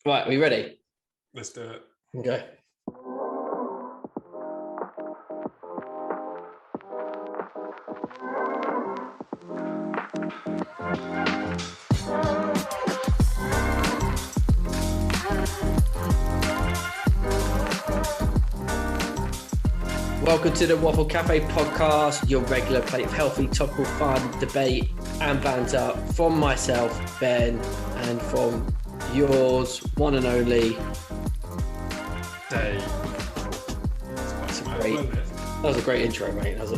Right, are we ready? Let's do it. Okay. Welcome to the Waffle Cafe podcast, your regular plate of healthy, topical fun, debate and banter from myself, Ben, and from yours, one and only, Dave. That was a great intro, mate. That was a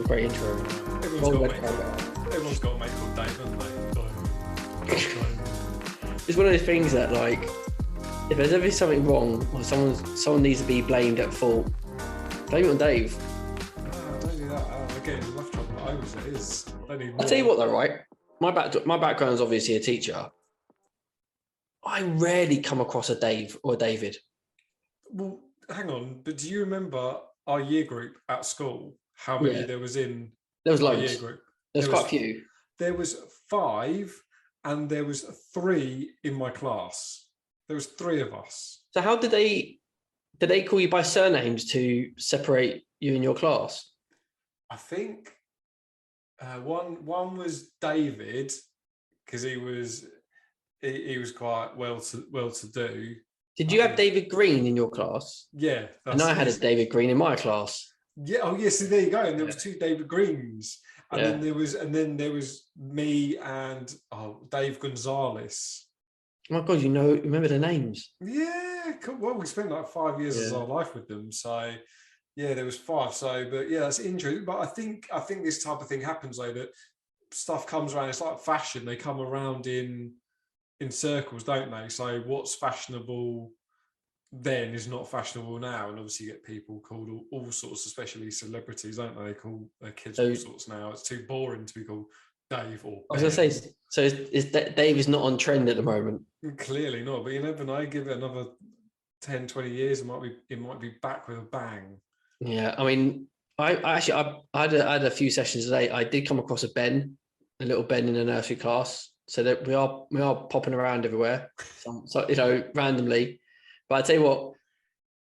great intro. Everyone's got a mate called Dave, haven't they? It's one of those things that, like, if there's ever something wrong or someone needs to be blamed at fault, blame it on Dave. No, don't do that. I'm getting enough trouble at home as it is. Don't need more. I'll tell you what though, right? My background is obviously a teacher. I rarely come across a Dave or a David. Well, hang on, but do you remember our year group at school? How many there was in There was our loads. year group? There was quite a few. There was 5 and there was 3 in my class. There was 3 of us. So how did they call you by surnames to separate you in your class? I think one was David because he was quite well to do. Did you have David Green in your class? Yeah, and I had a David Green in my class. Yeah. Oh, yes. So there you go. And there was 2 David Greens, and then there was me and Dave Gonzalez. Oh my God, remember the names? Yeah. Well, we spent like 5 years of our life with them, so yeah, there was 5. So, but yeah, that's interesting. But I think this type of thing happens though, that stuff comes around. It's like fashion; they come around in circles, don't they? So what's fashionable then is not fashionable now, and obviously you get people called all sorts, especially celebrities, don't they? They call their kids all sorts now. It's too boring to be called Dave or Ben. I was going to say, so is Dave is not on trend at the moment? Clearly not, but you never know. Give it another 10, 20 years, it might be back with a bang. Yeah, I mean, I had a few sessions today. I did come across a little Ben in a nursery class. So that we are popping around everywhere, so randomly. But I tell you what,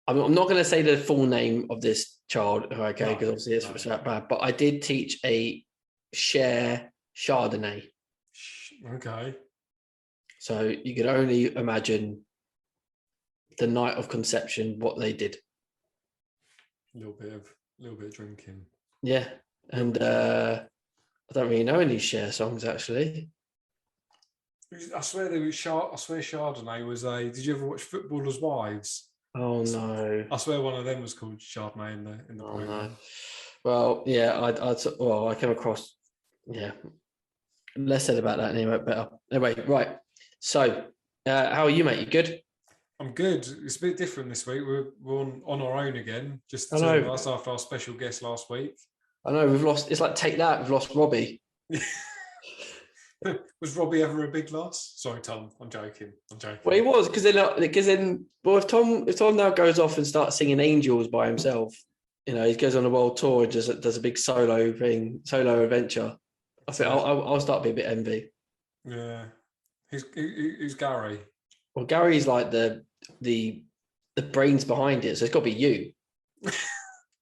I'm not going to say the full name of this child, okay? Because obviously it's that bad. But I did teach a share Chardonnay. Okay. So you could only imagine the night of conception what they did. A little bit of drinking. Yeah, and I don't really know any share songs actually. I swear Chardonnay was a. Did you ever watch Footballers' Wives? Oh no! I swear one of them was called Chardonnay in the program. No. Well, yeah, I came across. Yeah, less said about that anyway. Better anyway. Right. So, how are you, mate? You good? I'm good. It's a bit different this week. We're on our own again. Just the 2 of us after our special guest last week. I know we've lost. It's like Take That. We've lost Robbie. Was Robbie ever a big loss? Sorry, Tom. I'm joking. Well, he was because then, if Tom now goes off and starts singing Angels by himself, he goes on a world tour and just does a big solo adventure. I think I'll start being a bit envy. Yeah. Who's Gary? Well, Gary's like the brains behind it, so it's got to be you.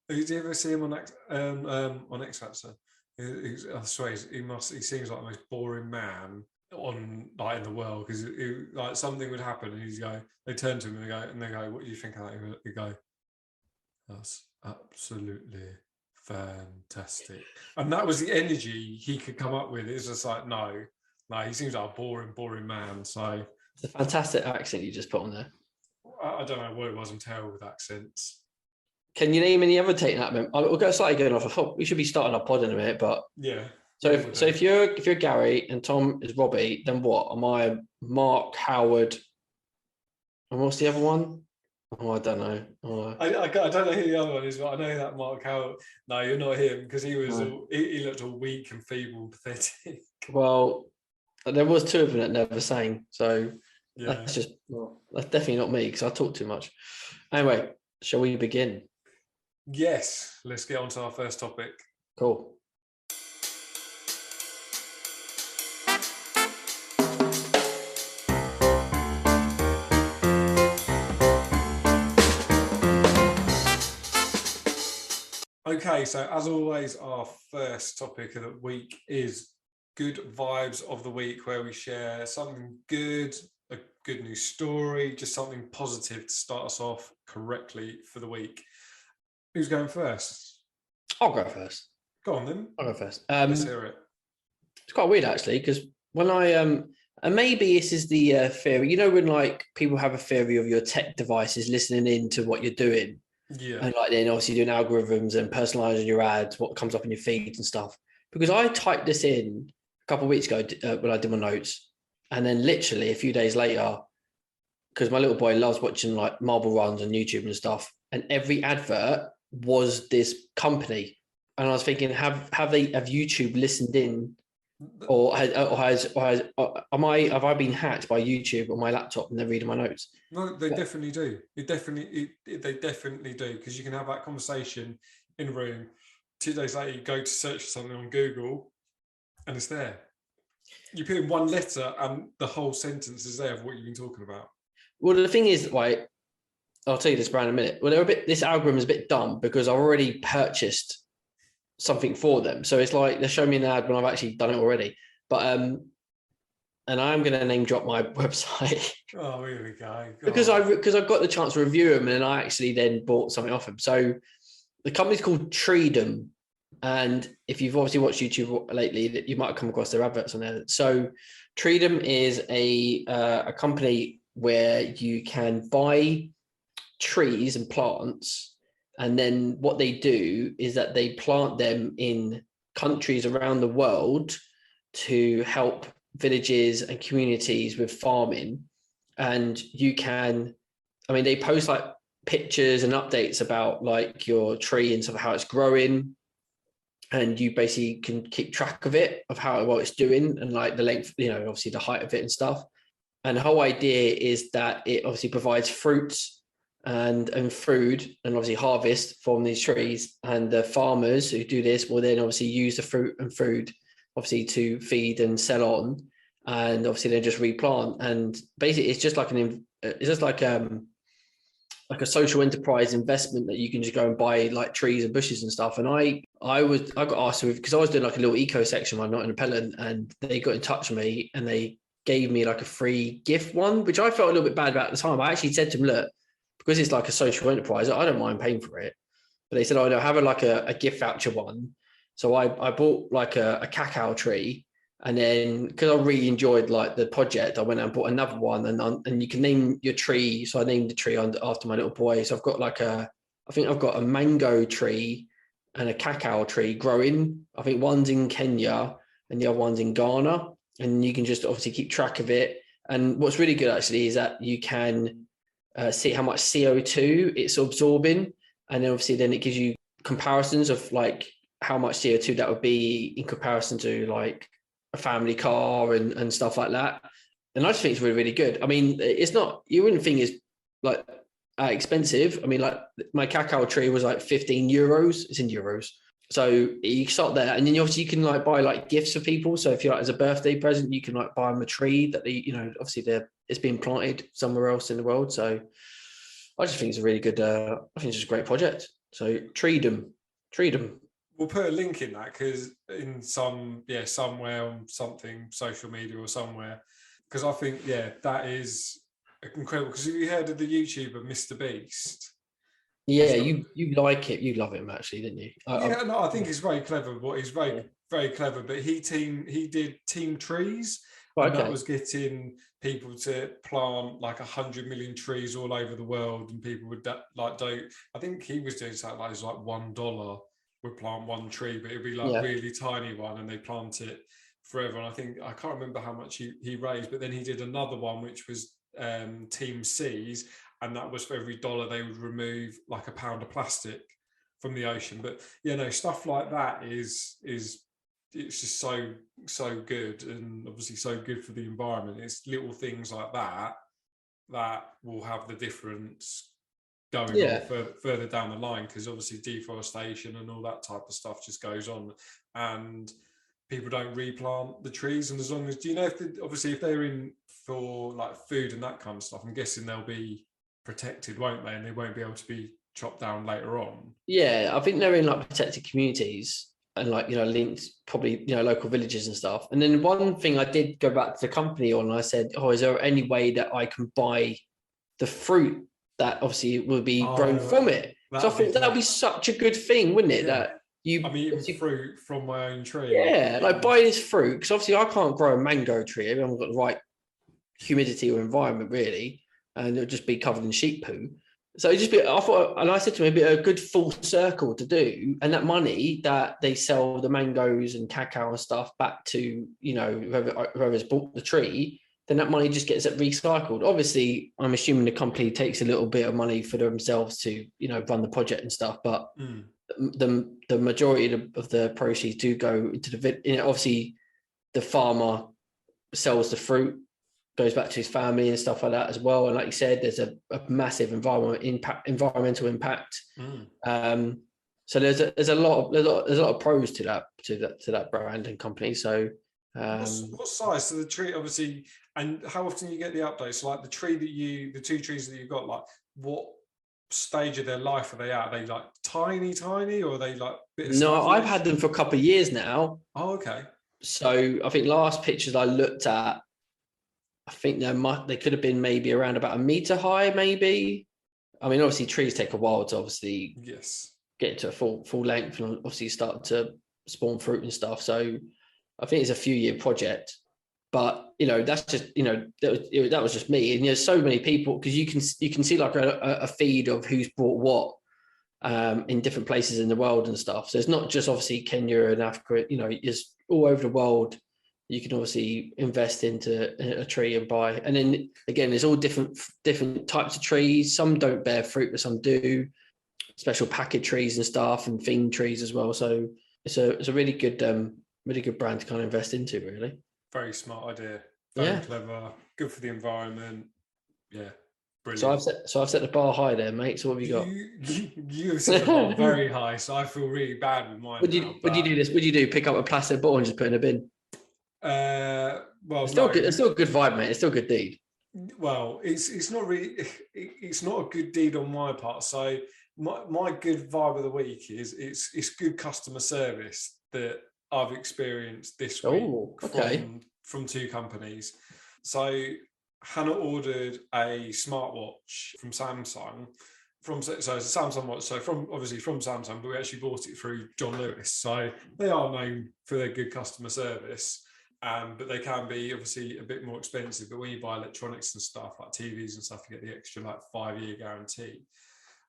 Did you ever see him on X Factor? I swear he seems like the most boring man in the world, because like something would happen and they turn to him and they go, what do you think of that? He go, that's absolutely fantastic. And that was the energy he could come up with. It's just like, no, he seems like a boring man. So it's a fantastic accent you just put on there. I don't know what it was. I'm terrible with accents. Can you name any other Take That? We'll go slightly going off. I thought we should be starting our pod in a minute, but yeah. So if you're Gary and Tom is Robbie, then what? Am I Mark Howard? And what's the other one? Oh, I don't know. I don't know who the other one is, but I know that Mark Howard. No, you're not him, because he was he looked all weak and feeble and pathetic. Well, there was 2 of them that never sang, so yeah, that's definitely not me, because I talk too much. Anyway, shall we begin? Yes, let's get on to our first topic. Cool. Okay, so as always, our first topic of the week is good vibes of the week, where we share something good, a good news story, just something positive to start us off correctly for the week. Who's going first? I'll go first. Go on then. I'll go first. Let's hear it. It's quite weird actually, because when I and maybe this is the theory, when like people have a theory of your tech devices listening in to what you're doing. Yeah. And like then obviously doing algorithms and personalizing your ads, what comes up in your feeds and stuff. Because I typed this in a couple of weeks ago when I did my notes, and then literally a few days later, because my little boy loves watching like marble runs on YouTube and stuff, and every advert was this company, and I was thinking, have YouTube listened in, or have I been hacked by YouTube on my laptop and they're reading my notes? No, they definitely do. They definitely do, because you can have that conversation in a room. 2 days later, you go to search for something on Google, and it's there. You put in one letter, and the whole sentence is there of what you've been talking about. Well, the thing is, like, I'll tell you this, Brian, in a minute. Well, this algorithm is a bit dumb because I've already purchased something for them. So it's like they're showing me an ad when I've actually done it already. But and I'm going to name drop my website. Oh, here we go. because I got the chance to review them, and then I actually then bought something off them. So the company's called Treedom, and if you've obviously watched YouTube lately, you might have come across their adverts on there. So Treedom is a company where you can buy trees and plants, and then what they do is that they plant them in countries around the world to help villages and communities with farming. And you can, they post like pictures and updates about like your tree and stuff, how it's growing, and you basically can keep track of it, of how well it's doing, and like the length, obviously the height of it and stuff. And the whole idea is that it obviously provides fruits and food, and obviously harvest from these trees, and the farmers who do this will then obviously use the fruit and food obviously to feed and sell on, and obviously they just replant. And basically it's just like a social enterprise investment that you can just go and buy like trees and bushes and stuff. And I got asked to, because I was doing like a little eco section one night in Appellant, and they got in touch with me and they gave me like a free gift one, which I felt a little bit bad about at the time. I actually said to them, look, because it's like a social enterprise, I don't mind paying for it. But they said, oh, no, have a gift voucher one. So I bought like a cacao tree, and then because I really enjoyed like the project, I went and bought another one, and you can name your tree. So I named the tree after my little boy. So I've got I think I've got a mango tree and a cacao tree growing. I think one's in Kenya and the other one's in Ghana, and you can just obviously keep track of it. And what's really good actually is that you can see how much CO2 it's absorbing, and then obviously then it gives you comparisons of like how much CO2 that would be in comparison to like a family car and stuff like that. And I just think it's really, really good. It's not, you wouldn't think it's like expensive. Like my cacao tree was like 15 euros. It's in euros. So you start there, and then obviously you can like buy like gifts for people. So if you're like as a birthday present, you can like buy them a tree that obviously it's being planted somewhere else in the world. So I just think it's a really good, I think it's just a great project. So Treedom. We'll put a link in that, because in somewhere on something, social media or somewhere, because I think, that is incredible. Because you heard of the YouTuber Mr. Beast? Yeah, you like it. You love him actually, didn't you? I think he's very clever. He's very clever. But he did Team Trees, and that was getting people to plant like 100 million trees all over the world, and people would like do. I think he was doing something like $1 would plant one tree, but it'd be like really tiny one, and they plant it forever. And I can't remember how much he raised, but then he did another one which was Team Seas, and that was for every dollar they would remove like a pound of plastic from the ocean. But stuff like that is it's just so good, and obviously so good for the environment. It's little things like that will have the difference going on further down the line, because obviously deforestation and all that type of stuff just goes on, and people don't replant the trees. And as long as, if they're in for like food and that kind of stuff, I'm guessing they'll be protected, won't they? And they won't be able to be chop down later on. Yeah, I think they're in like protected communities and like, linked probably, local villages and stuff. And then one thing I did go back to the company on, I said, oh, is there any way that I can buy the fruit that obviously will be grown from it? So I thought that would be such a good thing, wouldn't it? Yeah. That I'm eating fruit from my own tree. Yeah, like buy this fruit, because obviously I can't grow a mango tree. I haven't got the right humidity or environment really, and it'll just be covered in sheep poo. So it just be, I thought, and I said to him, it'd be a good full circle to do, and that money that they sell the mangoes and cacao and stuff back to, whoever's bought the tree, then that money just gets recycled. Obviously, I'm assuming the company takes a little bit of money for themselves to, run the project and stuff, but the majority of the proceeds do go into obviously the farmer sells the fruit, goes back to his family and stuff like that as well. And like you said, there's a massive environmental impact. So there's a lot of pros to that brand and company. So what size? So the tree, obviously, and how often you get the updates? So like the two trees that you've got, like what stage of their life are they at? Are they like tiny, or are they like No, I've had them for a couple of years now. Oh, okay. So I think last pictures I looked at, I think they could have been maybe around about 1 meter high, maybe. I mean, obviously trees take a while to obviously get to a full length and obviously start to spawn fruit and stuff. So I think it's a few-year project. But that's just that was just me, and there's so many people, because you can see like a feed of who's bought what in different places in the world and stuff. So it's not just obviously Kenya and Africa. It's all over the world. You can obviously invest into a tree and buy, and then again, there's all different types of trees. Some don't bear fruit, but some do. Special packet trees and stuff, and theme trees as well. So it's a really good brand to kind of invest into, really. Very smart idea. Very clever. Good for the environment. Yeah, brilliant. So I've set the bar high there, mate. So what have you got? You've set the bar very high. So I feel really bad with mine. Would you do this? Would you do pick up a plastic bottle and just put in a bin? Well, it's still good. It's still a good vibe, mate. It's still a good deed. Well, it's not really. It's not a good deed on my part. So my good vibe of the week is it's good customer service that I've experienced this week from two companies. So Hannah ordered a smartwatch from Samsung. It's a Samsung watch. So from Samsung, but we actually bought it through John Lewis. So they are known for their good customer service. But they can be obviously a bit more expensive. But when you buy electronics and stuff like TVs and stuff, you get the extra like 5-year guarantee.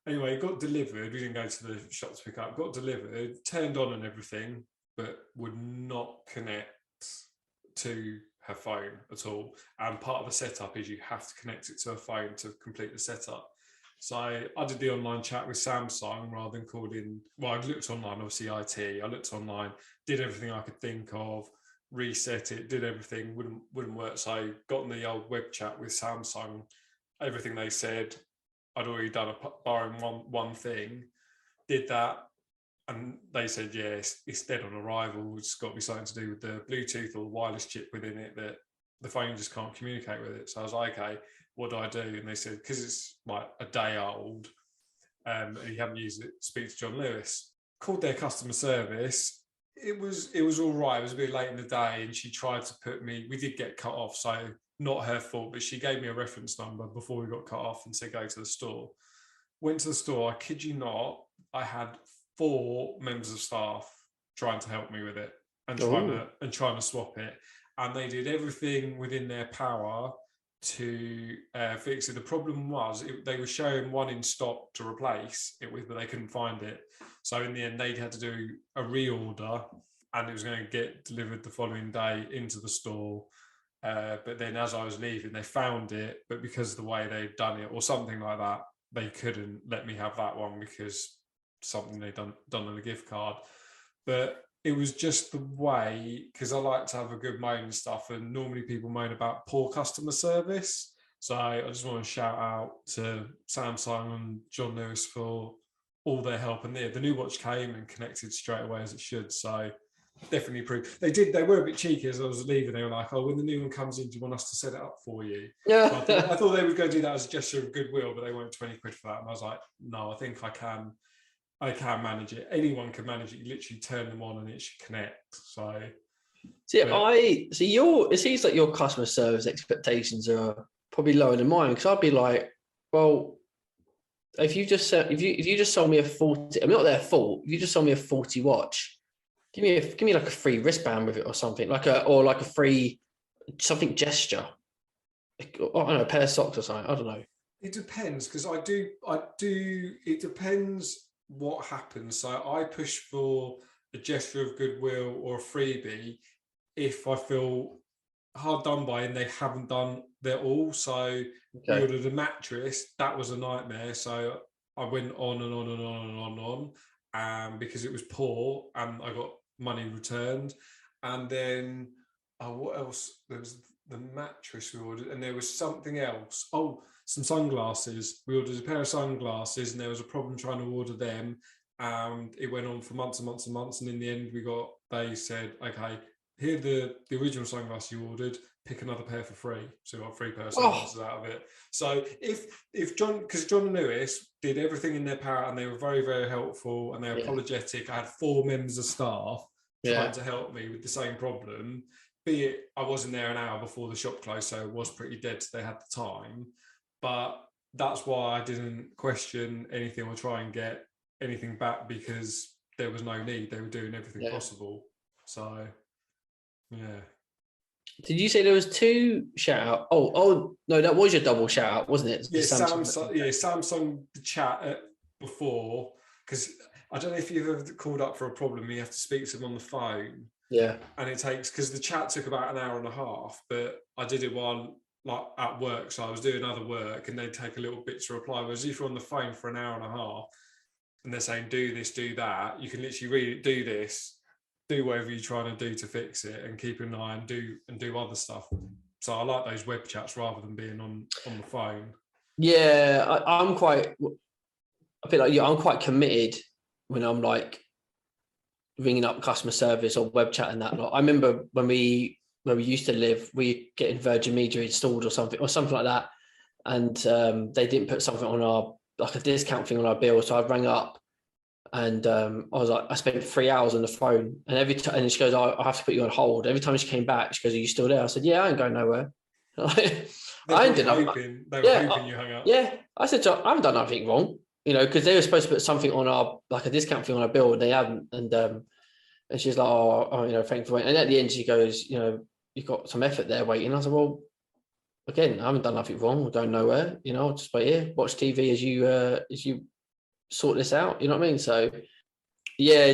Anyway, it got delivered. We didn't go to the shop to pick up. Got delivered, turned on and everything, but would not connect to her phone at all. And part of the setup is you have to connect it to a phone to complete the setup. So I did the online chat with Samsung rather than calling. Well, I looked online, obviously IT. I looked online, did everything I could think of. Reset it, did everything, wouldn't work. So I got on the old web chat with Samsung, everything they said, I'd already done barring one thing, did that, and they said, yeah, it's dead on arrival. It's got to be something to do with the Bluetooth or the wireless chip within it that the phone just can't communicate with it. So I was like, okay, what do I do? And they said, because it's like a day old, and you haven't used it, speak to John Lewis. Called their customer service. It was all right. It was a bit late in the day, and she tried to put me. We did get cut off, so not her fault. But she gave me a reference number before we got cut off and said go to the store. Went to the store. I kid you not, I had 4 members of staff trying to help me with it and trying to swap it, and they did everything within their power to fix it. The problem was they were showing one in stock to replace it with, but they couldn't find it. So in the end, they had to do a reorder, and it was going to get delivered the following day into the store. But then as I was leaving, they found it, but because of the way they'd done it or something like that, they couldn't let me have that one because something they'd done on a gift card. But it was just the way, because I like to have a good moan and stuff, and normally people moan about poor customer service. So I just want to shout out to Samsung and John Lewis for all their help. And the new watch came and connected straight away as it should. So definitely proved. They were a bit cheeky as I was leaving. They were like, "Oh, when the new one comes in, do you want us to set it up for you?" Yeah. So I thought they would go do that as a gesture of goodwill, but they weren't 20 quid for that. And I was like, "No, I think I can manage it. Anyone can manage it. You literally turn them on and it should connect." So it seems like your customer service expectations are probably lower than mine, because I'd be like, well, if you just sold me a 40, I'm not their fault. If you just sold me a 40 watch, give me like a free wristband with it or something, like a free something gesture. I don't know, a pair of socks or something. I don't know. it depends, because I do. It depends what happens. So I push for a gesture of goodwill or a freebie if I feel hard done by and they haven't done their all. So we ordered a mattress. That was a nightmare. So I went on and on and on and on and on, because it was poor and I got money returned. And then what else? There was the mattress we ordered, and there was something else. Oh, some sunglasses. We ordered a pair of sunglasses, and there was a problem trying to order them. And it went on for months and months and months. And in the end, they said, okay, here are the original sunglasses you ordered, pick another pair for free. So we got 3 pairs of sunglasses out of it. So if John, because John Lewis did everything in their power and they were very, very helpful and they were apologetic. I had 4 members of staff trying to help me with the same problem. Be it, I wasn't there an hour before the shop closed, so it was pretty dead, so they had the time. But that's why I didn't question anything or try and get anything back, because there was no need. They were doing everything possible. So, yeah. Did you say there was 2 shout out? Oh no, that was your double shout out, wasn't it? Yeah, Samsung the chat before, because I don't know if you've ever called up for a problem, you have to speak to them on the phone. Yeah. And it takes, because the chat took about an hour and a half, but I did it while like at work. So I was doing other work and they'd take a little bit to reply. Whereas if you're on the phone for an hour and a half and they're saying, do this, do that, you can literally read it, do this, do whatever you're trying to do to fix it, and keep an eye and do other stuff. So I like those web chats rather than being on the phone. Yeah, I feel like I'm quite committed when I'm like ringing up customer service or web chat and that. Like, I remember when we used to live, we getting Virgin Media installed or something like that, and they didn't put something on our, like a discount thing on our bill. So I rang up and I was like, I spent 3 hours on the phone, and every time, and she goes, I have to put you on hold. Every time she came back, she goes, are you still there? I said, yeah, I ain't going nowhere. I ended up hoping you hung up. Yeah, I said, I haven't done nothing wrong, because they were supposed to put something on our, like a discount thing on our bill, and they hadn't. And she's like, oh, thanks for waiting. And at the end, she goes, you've got some effort there waiting. I said, well, again, I haven't done nothing wrong. We're going nowhere. I'll just wait here, watch TV as you sort this out. You know what I mean? So, yeah,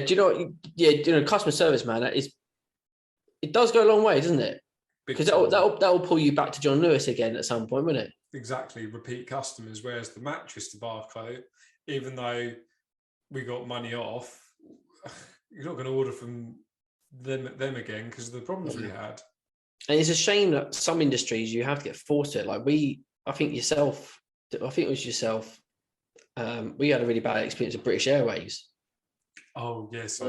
customer service, man, it does go a long way, doesn't it? Because that'll pull you back to John Lewis again at some point, won't it? Exactly, repeat customers. Whereas the mattress to Vacate, even though we got money off, you're not going to order from them again because of the problems we had. And it's a shame that some industries you have to get forced to it. Like I think it was yourself. We had a really bad experience with British Airways. Oh yes,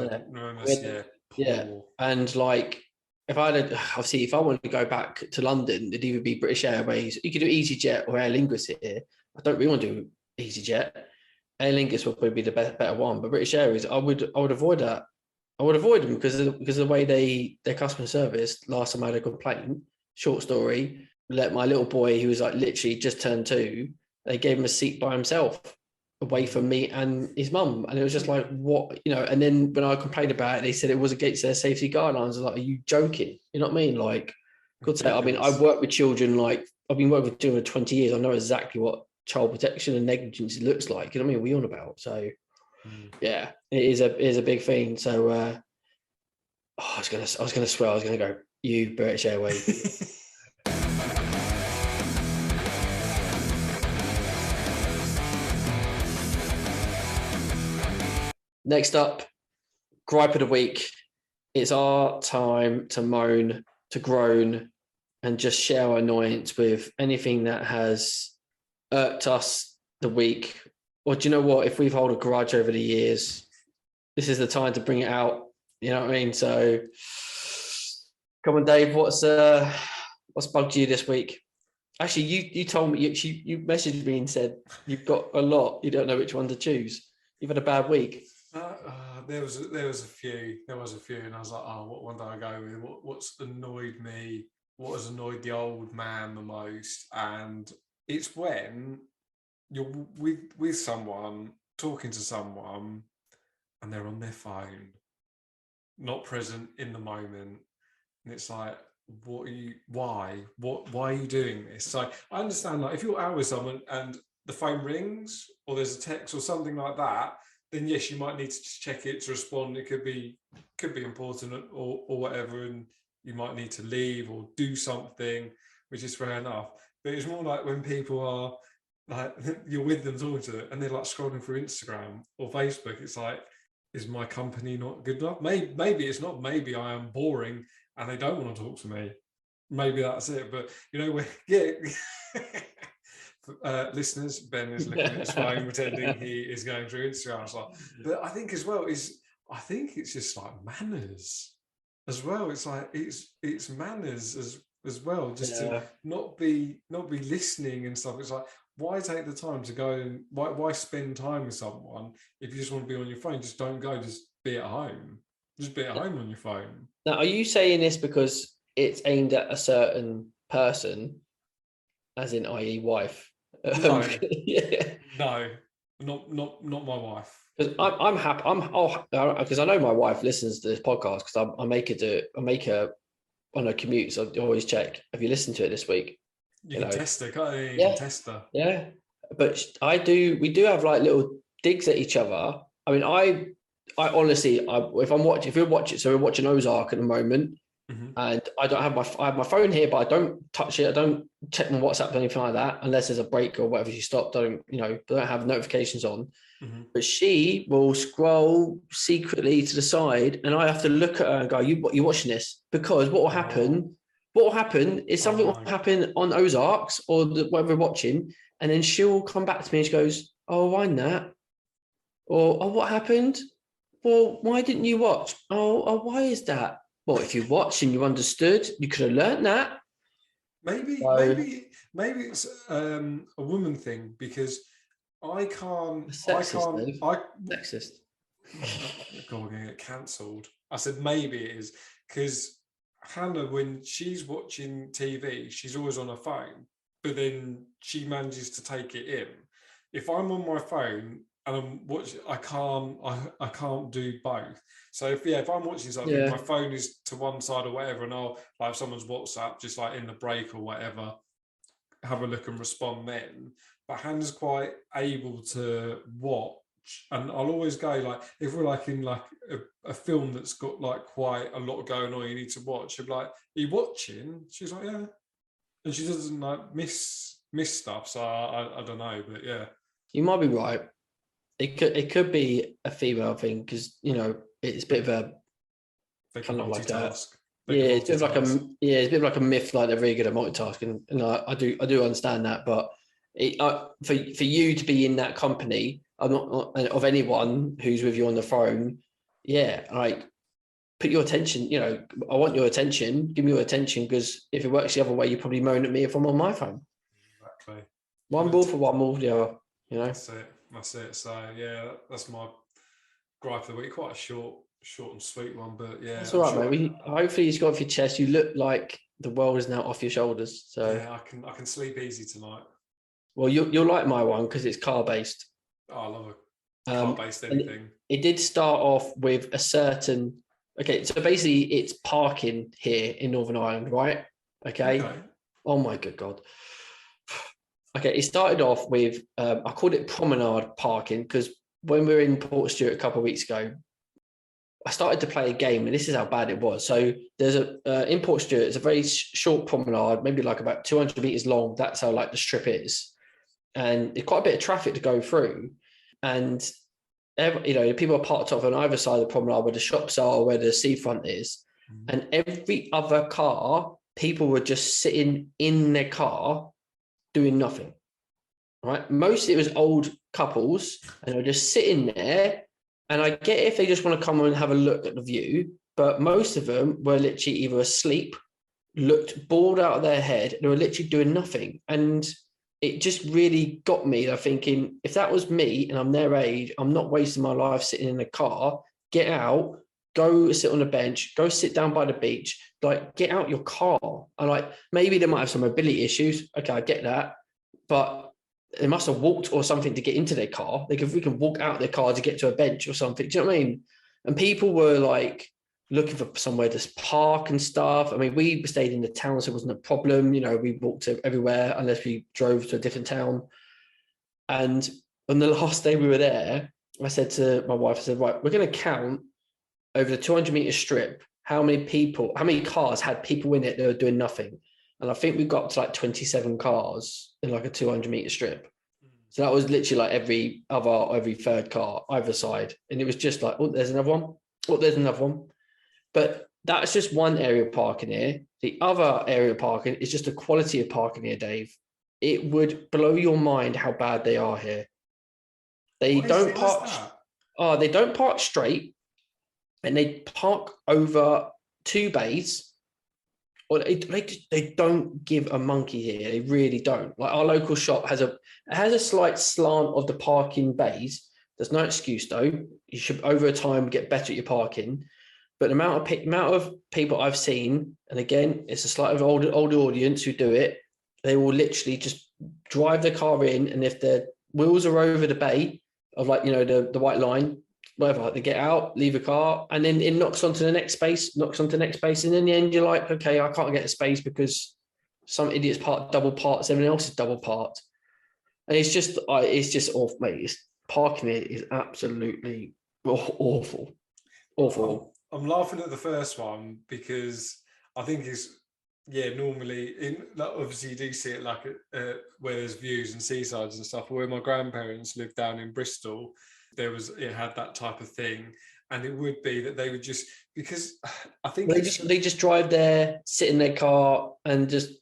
yeah. And like, if I wanted to go back to London, it'd either be British Airways. You could do EasyJet or Aer Lingus here. I don't really want to do EasyJet. Aer Lingus would probably be the better one, but British Airways, I would avoid that. I would avoid them because of the way their customer service. Last time I had a complaint, short story, let my little boy, who was like literally just turned 2, they gave him a seat by himself away from me and his mum. And it was just like, what, and then when I complained about it, they said it was against their safety guidelines. I was like, are you joking? You know what I mean? Like, God say, I mean, I've worked with children, like I've been working with children for 20 years. I know exactly what child protection and negligence looks like. You know what I mean? What are we on about? So yeah, it is a big thing. So I was gonna swear, I was gonna go, you British Airways. Next up, gripe of the week. It's our time to moan, to groan, and just share our annoyance with anything that has irked us the week. Or do you know what? If we've held a grudge over the years, this is the time to bring it out. You know what I mean? So, come on, Dave. What's bugged you this week? Actually, you told me you messaged me and said you've got a lot. You don't know which one to choose. You've had a bad week. There was a few, and I was like, oh, what one do I go with? What's annoyed me? What has annoyed the old man the most? And it's when you're with someone, talking to someone, and they're on their phone, not present in the moment, and it's like, why are you doing this? So I understand, like, if you're out with someone and the phone rings or there's a text or something like that, then yes, you might need to just check it to respond. It could be important or whatever, and you might need to leave or do something, which is fair enough. But it's more like when people are like, you're with them talking to them and they're like scrolling through Instagram or Facebook. It's like, is my company not good enough? Maybe it's not. Maybe I am boring and they don't want to talk to me. Maybe that's it. But you know, listeners, Ben is looking at his phone, pretending he is going through Instagram. Like, but I think as well I think it's just like manners as well. It's like it's manners as well, just to not be listening and stuff. It's like, why take the time to go and why spend time with someone if you just want to be on your phone? Just don't go. Just be at home. Just be at home on your phone. Now, are you saying this because it's aimed at a certain person, as in, i.e., wife? No, no, not my wife. Because I'm happy. Because I know my wife listens to this podcast because I make her on a commute. So I always check. Have you listened to it this week? You can test her, can't you? You Yeah. can test her. Yeah, but we do have like little digs at each other. I mean, I honestly, if we're watching Ozark at the moment, and I have my phone here, but I don't touch it. I don't check my WhatsApp or anything like that unless there's a break or whatever. She stopped. Don't have notifications on. But she will scroll secretly to the side, and I have to look at her and go, "You watching this?" Because what will happen? What will happen is something will happen on Ozarks or whatever we're watching, and then she'll come back to me and she goes, "Oh, wind that," or "Oh, what happened? Well, why didn't you watch? Oh, why is that? Well, if you watched and you understood, you could have learned that." Maybe it's a woman thing, because I can't. Sexist. God, we're going to get cancelled. I said maybe it is, because Hannah, when she's watching TV, she's always on her phone, but then she manages to take it in. If I'm on my phone and I'm watching, I can't do both. So if I'm watching something, my phone is to one side or whatever, and I'll, like, if someone's WhatsApp, just like in the break or whatever, have a look and respond then. But Hannah's quite able to watch, and I'll always go, like, if we're like in like a film that's got like quite a lot going on, you need to watch. She'll be like, "Are you watching?" She's like, "Yeah," and she doesn't like miss stuff. So I don't know, but yeah, you might be right. It could be a female thing, because it's a bit of a kind of like that. It's a bit like a myth, like they're really good at multitasking, and I do understand that. But for you to be in that company, I'm not of anyone who's with you on the phone. Yeah, like, put your attention. I want your attention. Give me your attention, because if it works the other way, you probably moan at me if I'm on my phone. Exactly. One ball for one ball for the other. That's it. So yeah, that's my gripe of the week. Quite a short and sweet one, but yeah, that's all right, mate. Hopefully, you've got off your chest. You look like the world is now off your shoulders. So yeah, I can sleep easy tonight. Well, you'll like my one because it's car based. Oh, I love a car based anything. It did start off with a certain. Okay, so basically, it's parking here in Northern Ireland, right? Okay. Oh my good God. Okay, it started off with I called it promenade parking, because when we were in Portstewart a couple of weeks ago, I started to play a game, and this is how bad it was. So there's in Portstewart, it's a very short promenade, maybe like about 200 meters long. That's how like the strip is, and it's quite a bit of traffic to go through. And people are parked off on either side of the promenade where the shops are, where the seafront is, and every other car, people were just sitting in their car doing nothing. Right, mostly it was old couples, and they were just sitting there And I get if they just want to come and have a look at the view, but most of them were literally either asleep, looked bored out of their head, they were literally doing nothing. And it just really got me there thinking, if that was me and I'm their age, I'm not wasting my life sitting in a car. Get out, go sit on a bench, go sit down by the beach, like get out your car. And like, maybe they might have some mobility issues. Okay, I get that. But they must have walked or something to get into their car. They could freaking walk out their car to get to a bench or something. Do you know what I mean? And people were like looking for somewhere to park and stuff. I mean, we stayed in the town, so it wasn't a problem. You know, we walked to everywhere unless we drove to a different town. And on the last day we were there, I said to my wife, I said, right, we're going to count over the 200-meter strip how many cars had people in it that were doing nothing. And I think we got to like 27 cars in like a 200-meter strip. So that was literally like every third car, either side. And it was just like, oh, there's another one. Oh, there's another one. But that's just one area of parking here. The other area of parking is just the quality of parking here, Dave. It would blow your mind how bad they are here. They don't park. They don't park straight, and they park over two bays. Or they don't give a monkey here. They really don't. Like our local shop has a slight slant of the parking bays. There's no excuse though. You should over time get better at your parking. But the amount of people I've seen, and again, it's a slightly older audience who do it. They will literally just drive their car in, and if their wheels are over the bay of like the white line, whatever, they get out, leave a car, and then it knocks onto the next space, and in the end you're like, okay, I can't get a space because some idiot's double parked, everyone else is double parked, and it's just awful, mate. Parking it is absolutely awful. I'm laughing at the first one because I think normally obviously you do see it like where there's views and seasides and stuff. Where my grandparents lived down in Bristol, it had that type of thing, and it would be that they would just, because I think they just drive there, sit in their car, and just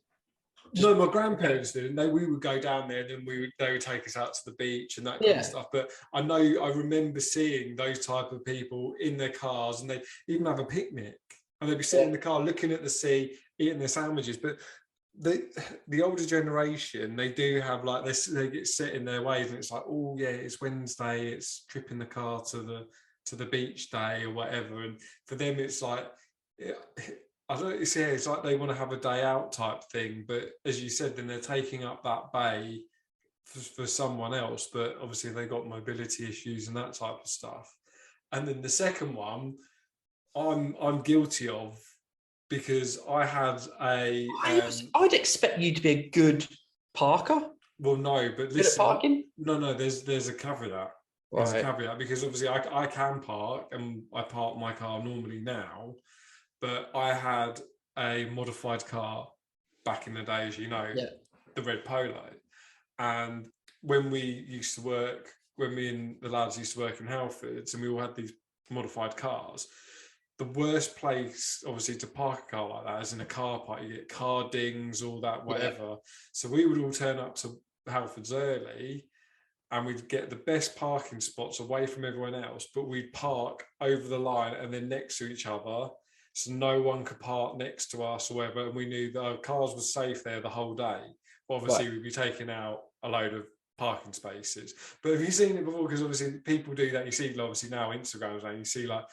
no, my grandparents didn't. We would go down there, and then they would take us out to the beach and that kind of stuff. But I remember seeing those type of people in their cars, and they even have a picnic, and they'd be sitting in the car looking at the sea, eating their sandwiches. But the older generation, they do have like they get set in their ways, and it's like, oh yeah, it's Wednesday, it's tripping the car to the beach day or whatever, and for them it's like, I don't know, it's like they want to have a day out type thing. But as you said, then they're taking up that bay for someone else, but obviously they got mobility issues and that type of stuff. And then the second one I'm guilty of, because I had I'd expect you to be a good parker. Well, no, but listen, good at parking? No, there's a caveat. There's a caveat, because obviously I can park, and I park my car normally now, but I had a modified car back in the days, the red Polo. And when me and the lads used to work in Halfords, and we all had these modified cars, the worst place, obviously, to park a car like that is in a car park. You get car dings, all that, whatever. Yeah. So we would all turn up to Halfords early, and we'd get the best parking spots away from everyone else, but we'd park over the line and then next to each other, so no one could park next to us or whatever. And we knew that our cars were safe there the whole day. But obviously, we'd be taking out a load of parking spaces. But have you seen it before? Because obviously people do that. You see, obviously now Instagram, and you see like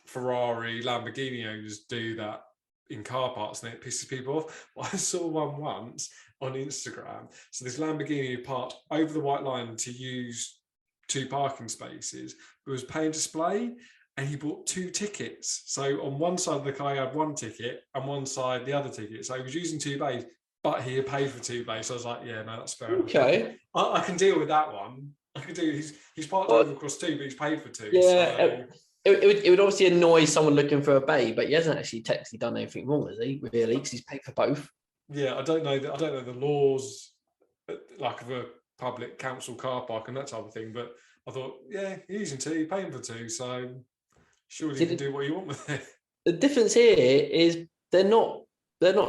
Ferrari, Lamborghini owners do that in car parks, and it pisses people off. Well, I saw one once on Instagram. So this Lamborghini parked over the white line to use 2 parking spaces, but was paying display, and he bought 2 tickets. So on one side of the car, he had 1 ticket, and one side the other ticket. So he was using 2 bays, but he had paid for 2 bays. So I was like, yeah, no, that's fair. Okay, I can deal with that one. I can do. He's parked over across 2, but he's paid for 2. Yeah. So. It would obviously annoy someone looking for a bay, but he hasn't actually technically done anything wrong, has he? Really, because he's paid for both. Yeah, I don't know the laws, like of a public council car park and that type of thing. But I thought, yeah, you're using 2, you're paying for 2, so surely you can do what you want with it. The difference here is they're not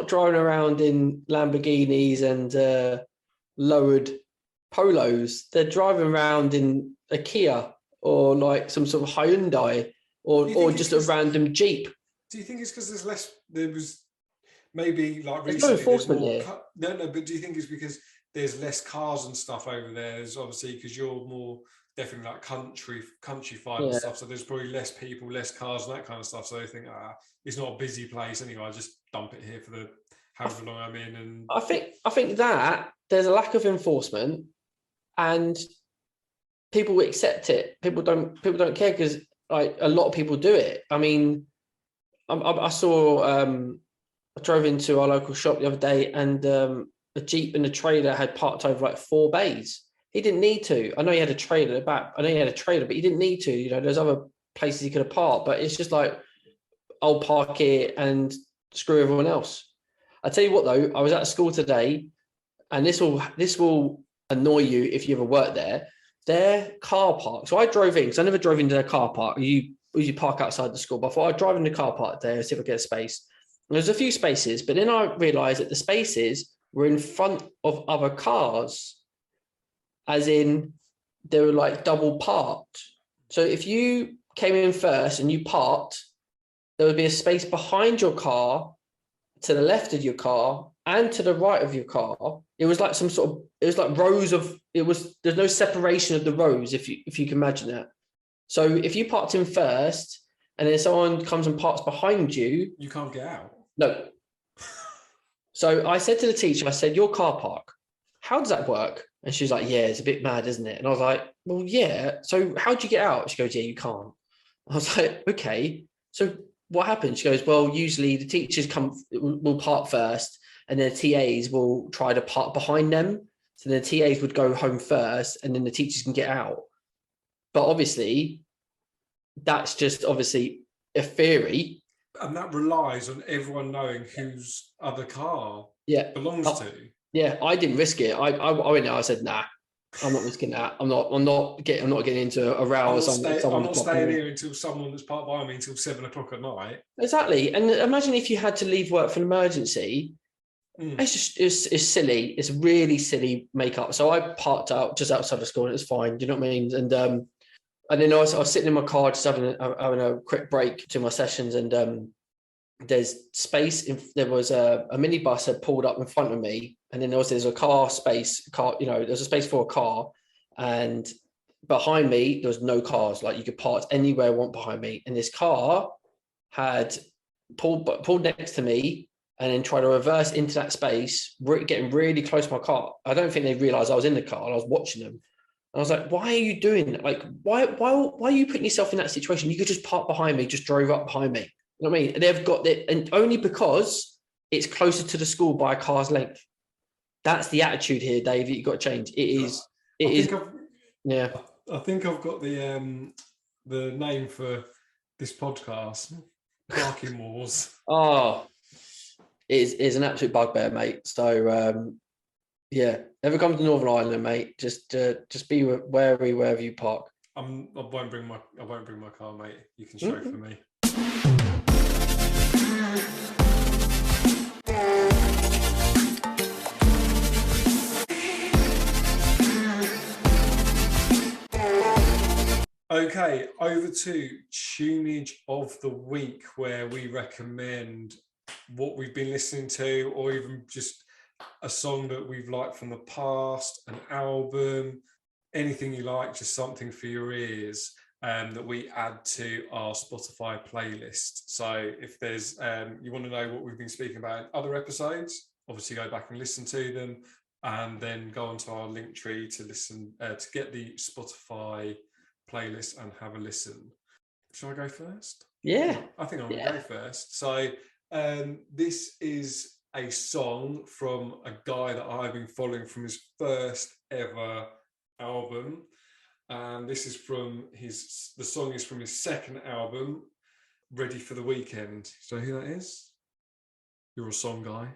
driving around in Lamborghinis and lowered Polos. They're driving around in a Kia or like some sort of Hyundai, or just a random Jeep. Do you think it's because there was maybe like There's recently no enforcement more here. no, but do you think it's because there's less cars and stuff over there? There's obviously because you're more definitely like countrified and stuff, so there's probably less people, less cars and that kind of stuff, so they think it's not a busy place anyway, I just dump it here for the however long I'm in. And I think that there's a lack of enforcement and people accept it. People don't care because like a lot of people do it. I mean, I saw I drove into our local shop the other day and a Jeep and a trailer had parked over like 4 bays. He didn't need to. I know he had a trailer back. I know he had a trailer, but he didn't need to. You know, there's other places he could have parked, but it's just like, I'll park here and screw everyone else. I tell you what, though, I was at a school today, and this will annoy you if you ever work there. Their car park. So I drove in because I never drove into their car park. You park outside the school, but I thought I'd drive in the car park there and see if I get a space. And there's a few spaces, but then I realised that the spaces were in front of other cars, as in they were like double parked. So if you came in first and you parked, there would be a space behind your car, to the left of your car, and to the right of your car. It was like it was like rows of, there's no separation of the rows, if you can imagine that. So if you parked in first and then someone comes and parks behind you, you can't get out. No. So I said to the teacher, I said, your car park, how does that work? And she's like, yeah, it's a bit mad, isn't it? And I was like, well, yeah. So how do you get out? She goes, yeah, you can't. I was like, okay. So what happens? She goes, well, usually the teachers will park first and the TAs will try to park behind them. So the TAs would go home first and then the teachers can get out. But obviously, that's just obviously a theory. And that relies on everyone knowing whose other car belongs to. Yeah, I didn't risk it. I went there. I said, nah, I'm not risking that. I'm not getting into a row or something. I'm not staying here until someone that's parked by me until 7 o'clock at night. Exactly. And imagine if you had to leave work for an emergency. It's silly. It's really silly makeup. So I parked out just outside the school and it's fine. Do you know what I mean? And then I was sitting in my car just having a quick break to my sessions, and there's space. There was a minibus had pulled up in front of me, and then there's a there's a space for a car, and behind me there was no cars. Like you could park anywhere you want behind me, and this car had pulled next to me and then tried to reverse into that space, getting really close to my car. I don't think they realized I was in the car, and I was watching them. And I was like, why are you doing that? Like, why are you putting yourself in that situation? You could just park behind me, just drove up behind me. You know what I mean? They've got it, and only because it's closer to the school by a car's length. That's the attitude here, Dave. You've got to change. I think I've got the name for this podcast, Parking Wars. Oh, it is an absolute bugbear, mate. So, yeah, ever come to Northern Ireland, mate? Just be wary wherever you park. I won't bring my car, mate. You can show for me. Okay, over to Tuneage of the Week, where we recommend what we've been listening to, or even just a song that we've liked from the past, an album, anything you like, just something for your ears that we add to our Spotify playlist. So if there's you want to know what we've been speaking about in other episodes, obviously go back and listen to them, and then go onto our link tree to listen to get the Spotify playlist and have a listen. Shall I go first? Yeah, I think I'm gonna go first. So this is a song from a guy that I've been following from his first ever album, and this is from the song is from his second album, Ready for the Weekend. So who that is? You're a song guy.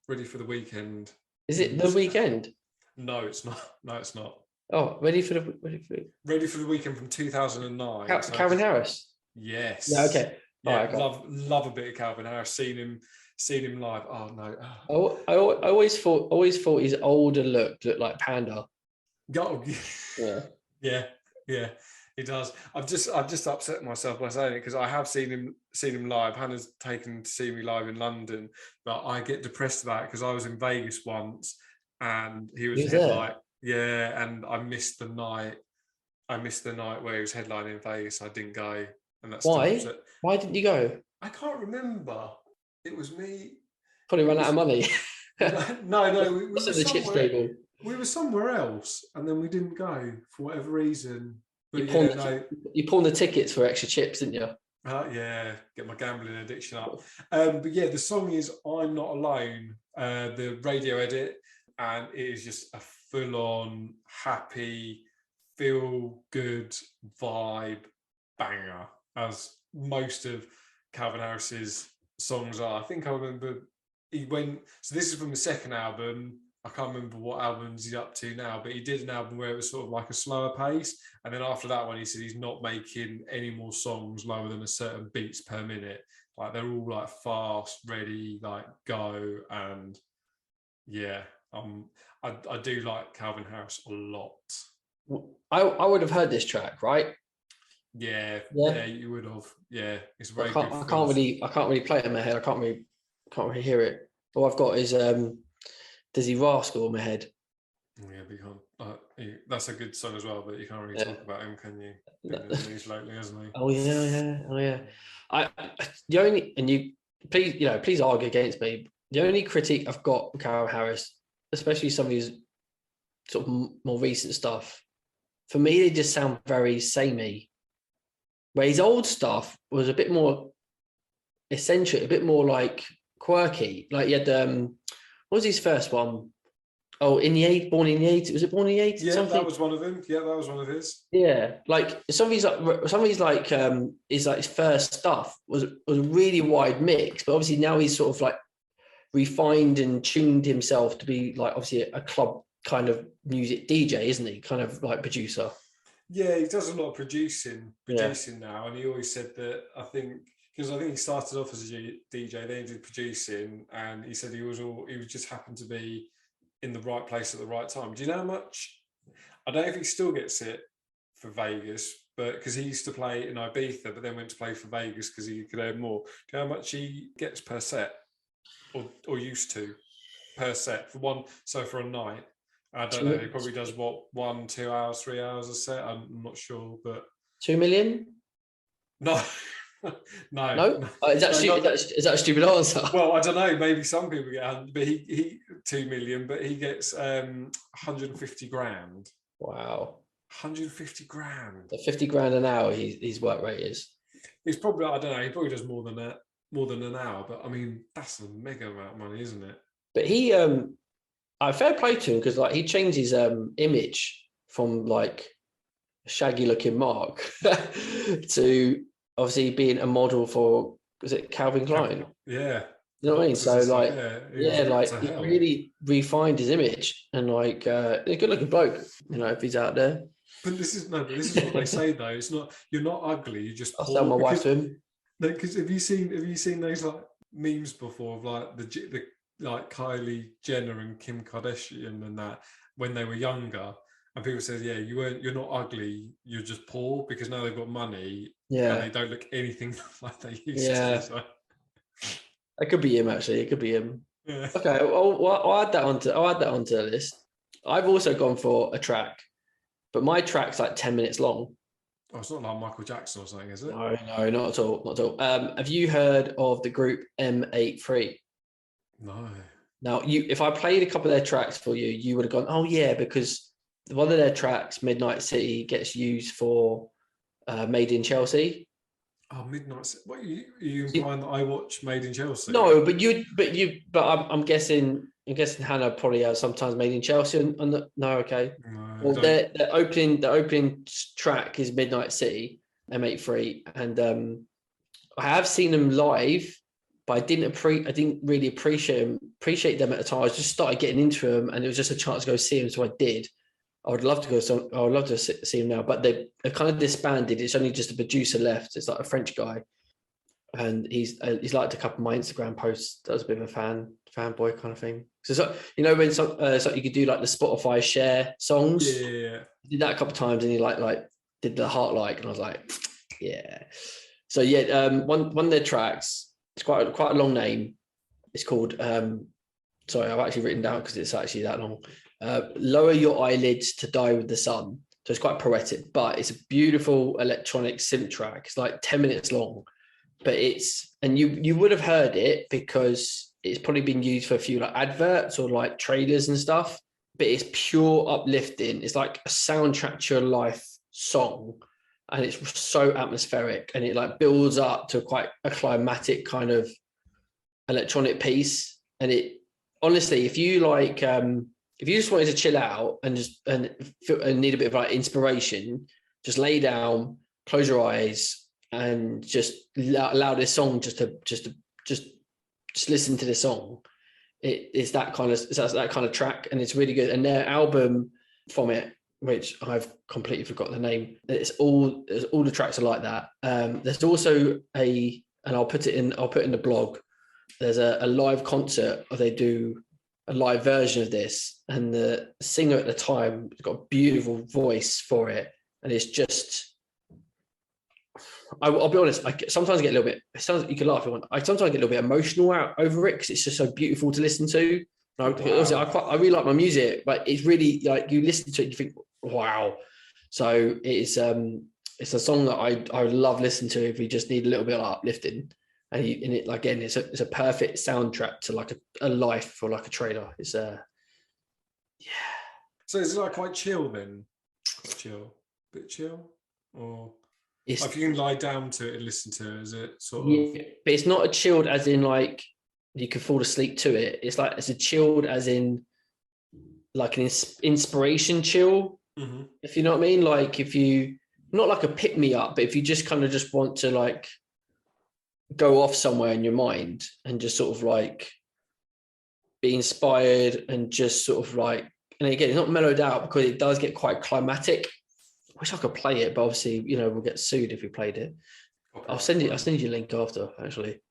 Ready for the Weekend. Is it The Weekend? No, it's not. No, it's not. Oh, Ready for the Weekend from 2009. Calvin Harris. Yes. Yeah. Okay. Yeah. Right, love a bit of Calvin Harris. Seen him live. Oh no. I always thought his older looked like Panda. Oh, yeah. Yeah. He does. I've just upset myself by saying it because I have seen him live. Hannah's taken to see me live in London, but I get depressed about it because I was in Vegas once and he was headline. Yeah, and I missed the night. I missed the night where he was headlining in Vegas. I didn't go, and that's Why? still upset. Why didn't you go? I can't remember. It was me. Probably run out of money. No. We were the chips table. We were somewhere else, and then we didn't go for whatever reason. But you pawned the tickets for extra chips, didn't you? Yeah, get my gambling addiction up. But yeah, the song is "I'm Not Alone," the radio edit, and it is just a full-on happy, feel-good vibe banger, as most of Calvin Harris's songs are. I think I remember he went. So this is from the second album. I can't remember what albums he's up to now, but he did an album where it was sort of like a slower pace. And then after that one, he said he's not making any more songs lower than a certain beats per minute. Like they're all like fast, ready, like go. And yeah, I do like Calvin Harris a lot. I would have heard this track, right? Yeah, you would have. Yeah, it's very good. I can't really play it in my head. I can't really hear it. All I've got is Dizzy Rascal in my head. Yeah, but you can't. That's a good song as well, but you can't really talk about him, can you? Been in the news lately, hasn't he? Oh yeah. The only, and you please argue against me. The only critique I've got of Calvin Harris, especially some of his sort of more recent stuff, for me they just sound very samey. Where his old stuff was a bit more eccentric, a bit more like quirky. Like he had what was his first one? Oh, Born in the 80s. Was it Born in the 80s? Yeah, something? that was one of them. Yeah, that was one of his. Yeah, like some of his his first stuff was a really wide mix, but obviously now he's sort of like refined and tuned himself to be like obviously a club kind of music DJ, isn't he? Kind of like producer. Yeah, he does a lot of producing now, and he always said that I think he started off as a DJ, then he did producing, and he said he was just happened to be in the right place at the right time. Do you know how much? I don't know if he still gets it for Vegas, but because he used to play in Ibiza, but then went to play for Vegas because he could earn more. Do you know how much he gets per set, or used to per set for one? So for a night. I don't know. He probably does 1, 2 hours, 3 hours a set. I'm not sure, but 2 million? No, no. Is that a stupid answer? Well, I don't know. Maybe some people get, but he 2 million, but he gets 150 grand. Wow, 150 grand. 50 grand an hour. His work rate is. He's probably, I don't know. He probably does more than that, more than an hour. But I mean, that's a mega amount of money, isn't it? But he I fair play to him because like he changed his image from like a shaggy looking Mark to obviously being a model for, was it Calvin Klein? Yeah. You know what I mean? So like, he really refined his image and like a good looking bloke, if he's out there. But this is what they say though. It's not, you're not ugly, you just. I'll tell my wife to him. Because have you seen those like memes before of like the like Kylie Jenner and Kim Kardashian and that when they were younger, and people said, yeah, you're not ugly, you're just poor, because now they've got money, and they don't look anything like they used to. So. It could be him actually. It could be him. Yeah. Okay, I'll add that onto the list. I've also gone for a track, but my track's like 10 minutes long. Oh, it's not like Michael Jackson or something, is it? No, not at all. Have you heard of the group M83? No. Now, if I played a couple of their tracks for you, you would have gone, oh yeah, because one of their tracks, Midnight City, gets used for Made in Chelsea. Oh, Midnight City. What are you implying that I watch Made in Chelsea? No, but I'm guessing Hannah probably has sometimes Made in Chelsea. No, okay. No, well, their opening track is Midnight City, M83, and I have seen them live. But I didn't really appreciate them at the time. I just started getting into them, and it was just a chance to go see them, so I did. I would love to see them now, but they're kind of disbanded. It's only just a producer left. It's like a French guy, and he's liked a couple of my Instagram posts. That was a bit of a fanboy kind of thing. So when so you could do like the Spotify share songs. Yeah. I did that a couple of times, and he like did the heart like, and I was like, yeah. So yeah, one of their tracks. It's quite a long name. It's called. Sorry, I've actually written down because it's actually that long. Lower your eyelids to die with the sun. So it's quite poetic, but it's a beautiful electronic synth track. It's like 10 minutes long, but and you would have heard it because it's probably been used for a few like adverts or like trailers and stuff, but it's pure uplifting. It's like a soundtrack to your life song, and it's so atmospheric, and it like builds up to quite a climatic kind of electronic piece. And it honestly, if you like, if you just wanted to chill out and need a bit of like inspiration, just lay down, close your eyes, and just allow this song just listen to this song. It's that kind of track, and it's really good. And their album from it, which I've completely forgotten the name, all the tracks are like that. There's also and I'll put it in the blog. There's a live concert, or they do a live version of this, and the singer at the time has got a beautiful voice for it, and it's just, I'll be honest, sometimes I get a little bit, it sounds, you can laugh if you want, I sometimes get a little bit emotional over it because it's just so beautiful to listen to. Wow. I really like my music, but it's really like, you listen to it and you think, wow. So it's a song that I love listening to if you just need a little bit of uplifting. And it again, it's a perfect soundtrack to like a life or like a trailer. It's yeah. So is it like quite chill then? Bit chill, or if you can lie down to it and listen to it, is it sort of? But it's not a chilled as in like you can fall asleep to it. It's like it's a chilled as in like an inspiration chill. Mm-hmm. If you know what I mean, like if you not like a pick me up, but if you just kind of just want to like go off somewhere in your mind and just sort of like be inspired and just sort of like, and again, it's not mellowed out because it does get quite climatic. I wish I could play it, but obviously, we'll get sued if we played it. I'll send you a link after, actually.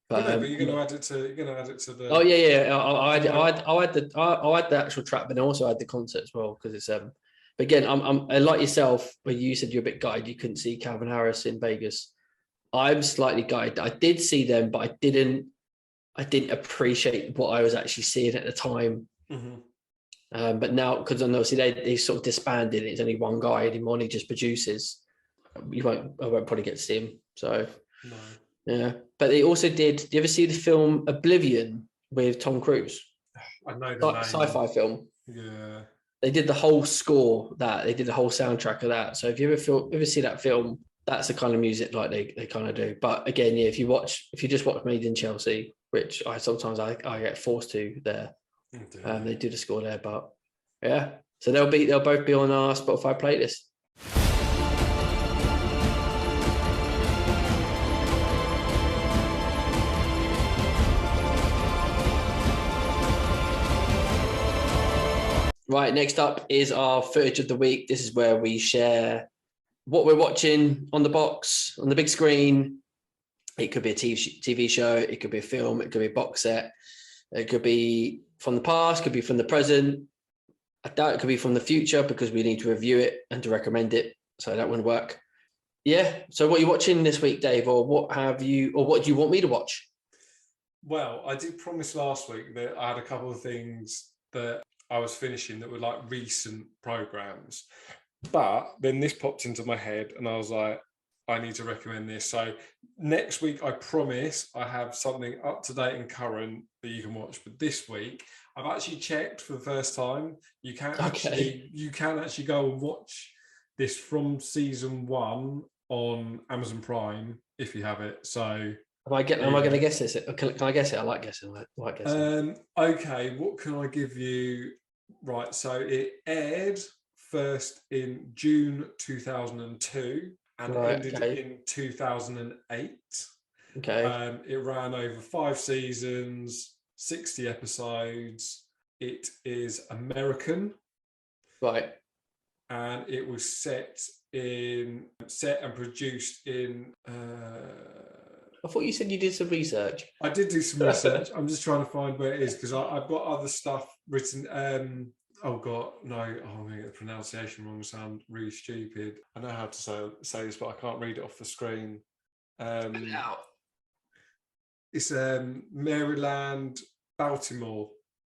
But you're going to add it to the. Oh yeah. I'll add the actual track, but then also add the concert as well because it's But again, I'm like yourself, where you said you're a bit gutted you couldn't see Calvin Harris in Vegas. I'm slightly gutted. I did see them, but I didn't appreciate what I was actually seeing at the time. Mm-hmm. But now, because obviously they sort of disbanded, it's only one guy anymore, and he just produces. I won't probably get to see him. So, no. Yeah. But they also did you ever see the film Oblivion with Tom Cruise? I know the name. Sci-fi film. Yeah. They did the whole score they did the whole soundtrack of that. So if you ever see that film, that's the kind of music like they kind of do. But again, yeah, if you just watch Made in Chelsea, which I sometimes get forced to there, they do the score there. But yeah, so they'll both be on our Spotify playlist. Right, next up is our footage of the week. This is where we share what we're watching on the box, on the big screen. It could be a TV show, it could be a film, it could be a box set, it could be from the past, could be from the present. I doubt it could be from the future because we need to review it and to recommend it, so that wouldn't work. Yeah, so what are you watching this week, Dave, or what do you want me to watch? Well, I did promise last week that I had a couple of things that I was finishing that were like recent programs. But then this popped into my head and I was like, I need to recommend this. So next week, I promise I have something up to date and current that you can watch. But this week, I've actually checked for the first time. You can actually go and watch this from season 1 on Amazon Prime if you have it. So am I going to guess this? Can I guess it? I like guessing. Okay, what can I give you? Right, so it aired first in June 2002 and ended in 2008. Okay. It ran over 5 seasons, 60 episodes. It is American. Right. And it was set and produced in... I thought you said you did some research. I did do some research. I'm just trying to find where it is because I've got other stuff written. oh god, no, I'm gonna get the pronunciation wrong, sound really stupid. I know how to say this, but I can't read it off the screen. Out. It's Maryland, Baltimore,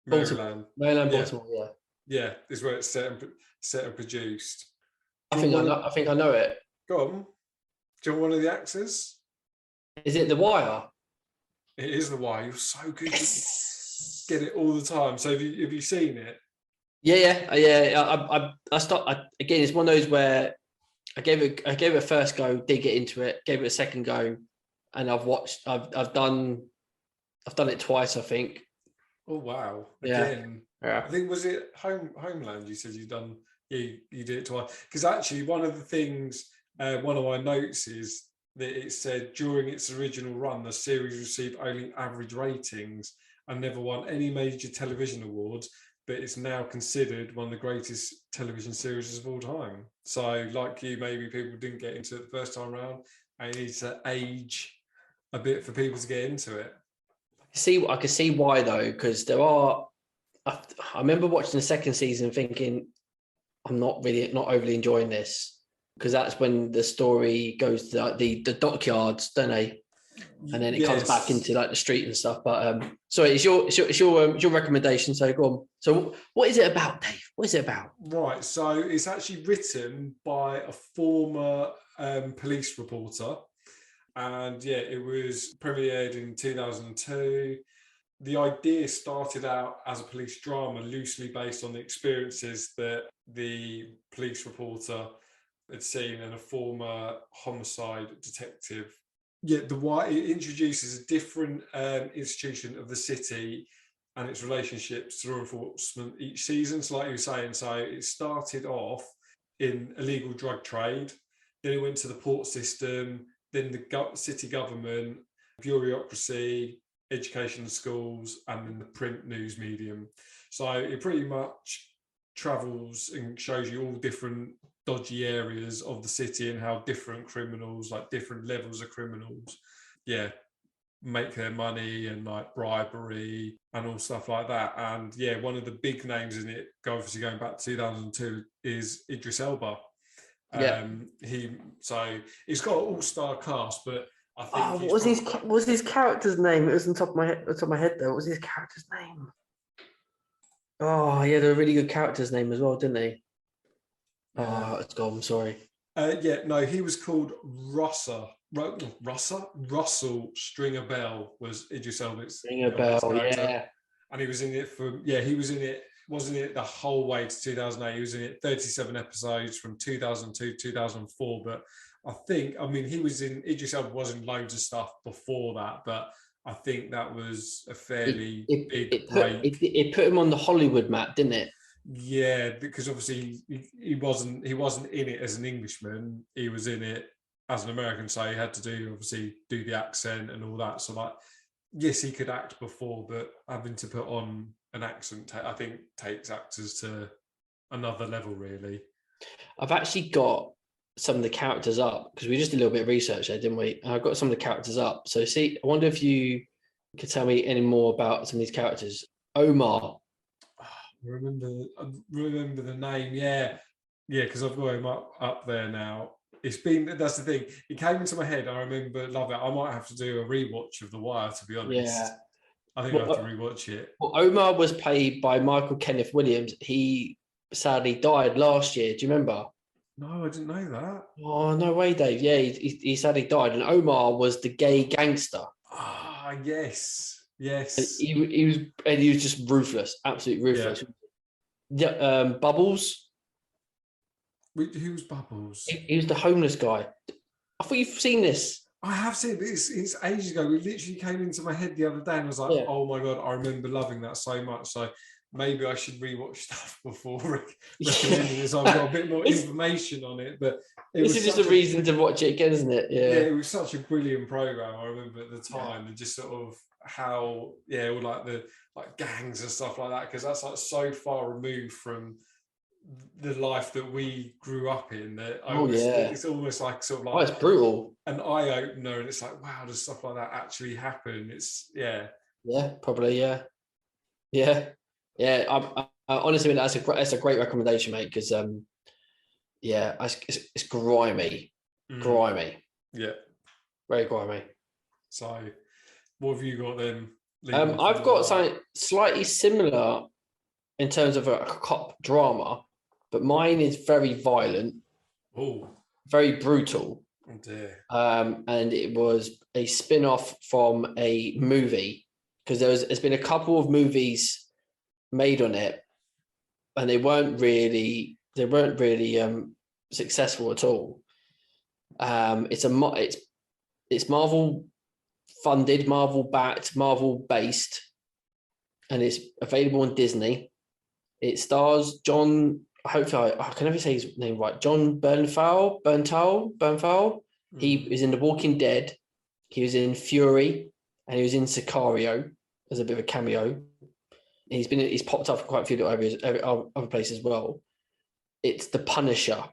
Baltimore, Maryland. Maryland, Yeah, Baltimore. Yeah, yeah, is where it's set and produced. I Do you think I want one know. I think I know it. go on? Do you want one of the actors? Is it The Wire? It is The Wire. You're so good. Yes. Get it all the time. So have you seen it? Yeah. I start again. It's one of those where I gave it a first go, did get into it, gave it a second go, and I've done it twice, I think. Oh wow! Yeah. Again, Yeah. I think was it Homeland. You said you've done. You did it twice. Because actually, one of the things, one of my notes is that it said during its original run, the series received only average ratings and never won any major television awards. But it's now considered one of the greatest television series of all time. So, like you, maybe people didn't get into it the first time around. I need to age a bit for people to get into it. I can see why though, because there are. I remember watching the second season, thinking I'm not overly enjoying this, because that's when the story goes to like, the dockyards, don't they? And then it comes back into like the street and stuff. But sorry, it's your recommendation. So go on. So what is it about, Dave? What is it about? Right. So it's actually written by a former police reporter. And yeah, it was premiered in 2002. The idea started out as a police drama loosely based on the experiences that the police reporter had seen and a former homicide detective. Yeah, it introduces a different institution of the city and its relationships to law enforcement each season. So like you were saying, so it started off in illegal drug trade, then it went to the port system, then the city government, bureaucracy, education schools, and then the print news medium. So it pretty much travels and shows you all different dodgy areas of the city and how different criminals, like different levels of criminals, yeah, make their money and like bribery and all stuff like that. And yeah, one of the big names in it, obviously going back to 2002, is Idris Elba. Yeah. He's got an all-star cast, but I think What was his character's name? It was on top of my head though. What was his character's name? Oh, he had a really good character's name as well, didn't he? Oh, it's gone. I'm sorry. He was called Russell Stringer Bell was Idris Elba's character. Yeah. And he was in it wasn't it the whole way to 2008. He was in it 37 episodes from 2002 2004. But Idris Elba was in loads of stuff before that, but I think that was a fairly big break. It put him on the Hollywood map, didn't it? Yeah, because obviously he wasn't in it as an Englishman. He was in it as an American, so he had to do the accent and all that. So like, yes, he could act before, but having to put on an accent, I think, takes actors to another level, really. I've actually got some of the characters up because we just did a little bit of research there, didn't we? And I've got some of the characters up. So I wonder if you could tell me any more about some of these characters. Omar. Remember the name, yeah, because I've got him up there now. That's the thing. It came into my head. I remember loving it. I might have to do a rewatch of The Wire, to be honest. Yeah. I think I have to rewatch it. Well, Omar was played by Michael Kenneth Williams. He sadly died last year. Do you remember? No, I didn't know that. Oh, no way, Dave. Yeah, he sadly died. And Omar was the gay gangster. Ah, yes. Yes. And he was just ruthless, absolutely ruthless. Yeah. Bubbles. Who was Bubbles? He was the homeless guy. I thought you've seen this. I have seen this. It's ages ago. It literally came into my head the other day, and I was like, "Oh my god, I remember loving that so much." So maybe I should rewatch stuff before recommending this. I've got a bit more information on it, but this is just a reason to watch it again, isn't it? Yeah, it was such a brilliant program. I remember at the time, and just sort of how all like the gangs and stuff like that, because that's like so far removed from the life that we grew up in. That it's almost like sort of like it's brutal, an eye opener, and it's like, wow, does stuff like that actually happen? It's probably, yeah. I Honestly, that's a great recommendation, mate. Because yeah, it's grimy, grimy, Yeah. very grimy. So, what have you got then? I've got something slightly similar in terms of a cop drama, but mine is very violent, very brutal. Oh dear. And it was a spin-off from a movie, because there's been a couple of movies made on it, and they weren't really successful at all. It's Marvel funded, Marvel backed, Marvel based, and it's available on Disney. It stars John. Hopefully, I can never say his name right. John Bernthal. He is in The Walking Dead. He was in Fury, and he was in Sicario as a bit of a cameo. He's popped up for quite a few other places as well. It's The Punisher.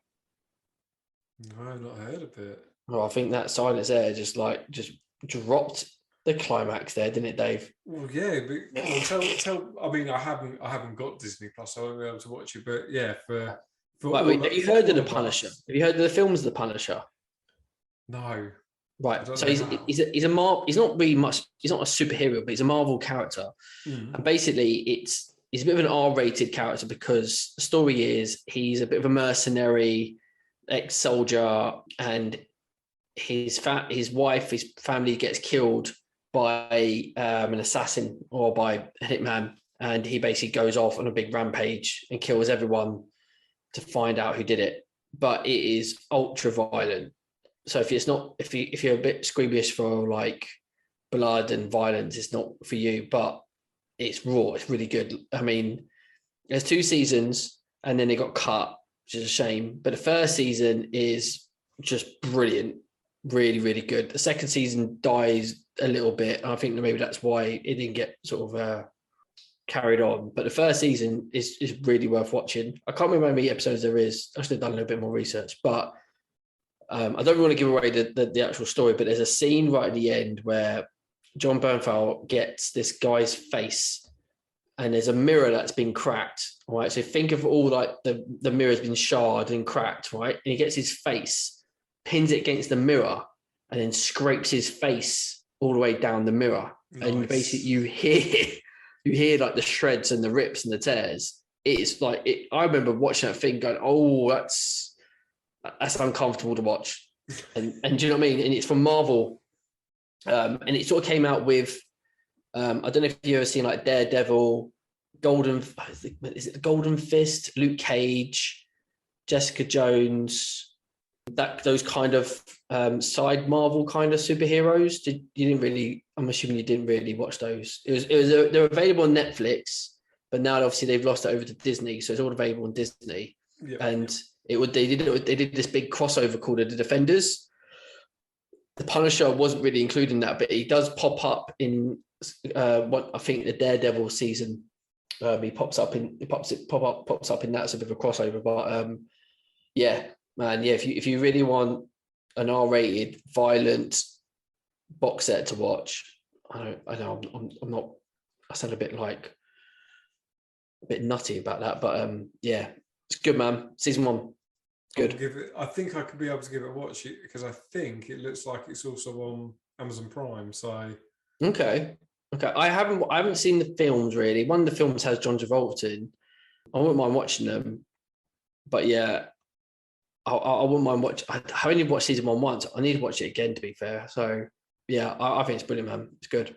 No, I've not heard of it. Well, I think that silence there just dropped the climax there, didn't it, Dave? Well, yeah, but tell. I mean, I haven't got Disney Plus, so I won't be able to watch it. But yeah, for right, have you heard of The Punisher? Have you heard of the films of The Punisher? No. Right, so he's not really much. He's not a superhero, but he's a Marvel character, and basically he's a bit of an R-rated character because the story is he's a bit of a mercenary, ex-soldier, and his wife, his family gets killed by an assassin or by a hitman, and he basically goes off on a big rampage and kills everyone to find out who did it. But it is ultra violent. So if you're a bit squeamish for like blood and violence, it's not for you. But it's raw. It's really good. I mean, there's 2 seasons, and then they got cut, which is a shame. But the first season is just brilliant, really, really good. The second season dies a little bit. I think maybe that's why it didn't get sort of carried on. But the first season is really worth watching. I can't remember how many episodes there is. I should have done a little bit more research, but I don't want to give away the actual story. But there's a scene right at the end where John Bernthal gets this guy's face, and there's a mirror that's been cracked. Right, so think of all like the mirror's been shard and cracked, right? And he gets his face, pins it against the mirror, and then scrapes his face all the way down the mirror. Nice. And basically you hear like the shreds and the rips and the tears. It's like I remember watching that thing going, oh, that's uncomfortable to watch. And do you know what I mean? And it's from Marvel. And it sort of came out with I don't know if you've ever seen like Daredevil, is it the Golden Fist, Luke Cage, Jessica Jones, those kind of side Marvel kind of superheroes. I'm assuming you didn't really watch those. They're available on Netflix, but now obviously they've lost it over to Disney, so it's all available on Disney. Yep. And they did this big crossover called The Defenders. The Punisher wasn't really included in that, but he does pop up in what I think the Daredevil season. He pops up in that. It's a bit of a crossover, but yeah, man, yeah. If you really want an R-rated, violent box set to watch, I know I'm not. I sound a bit nutty about that, but yeah, it's good, man. Season 1, good. I think I could be able to give it a watch because I think it looks like it's also on Amazon Prime. So okay. I haven't seen the films really. One of the films has John Travolta in. I wouldn't mind watching them, but yeah, I wouldn't mind watching. I only watched season 1 once. I need to watch it again, to be fair. So yeah, I think it's brilliant, man. It's good.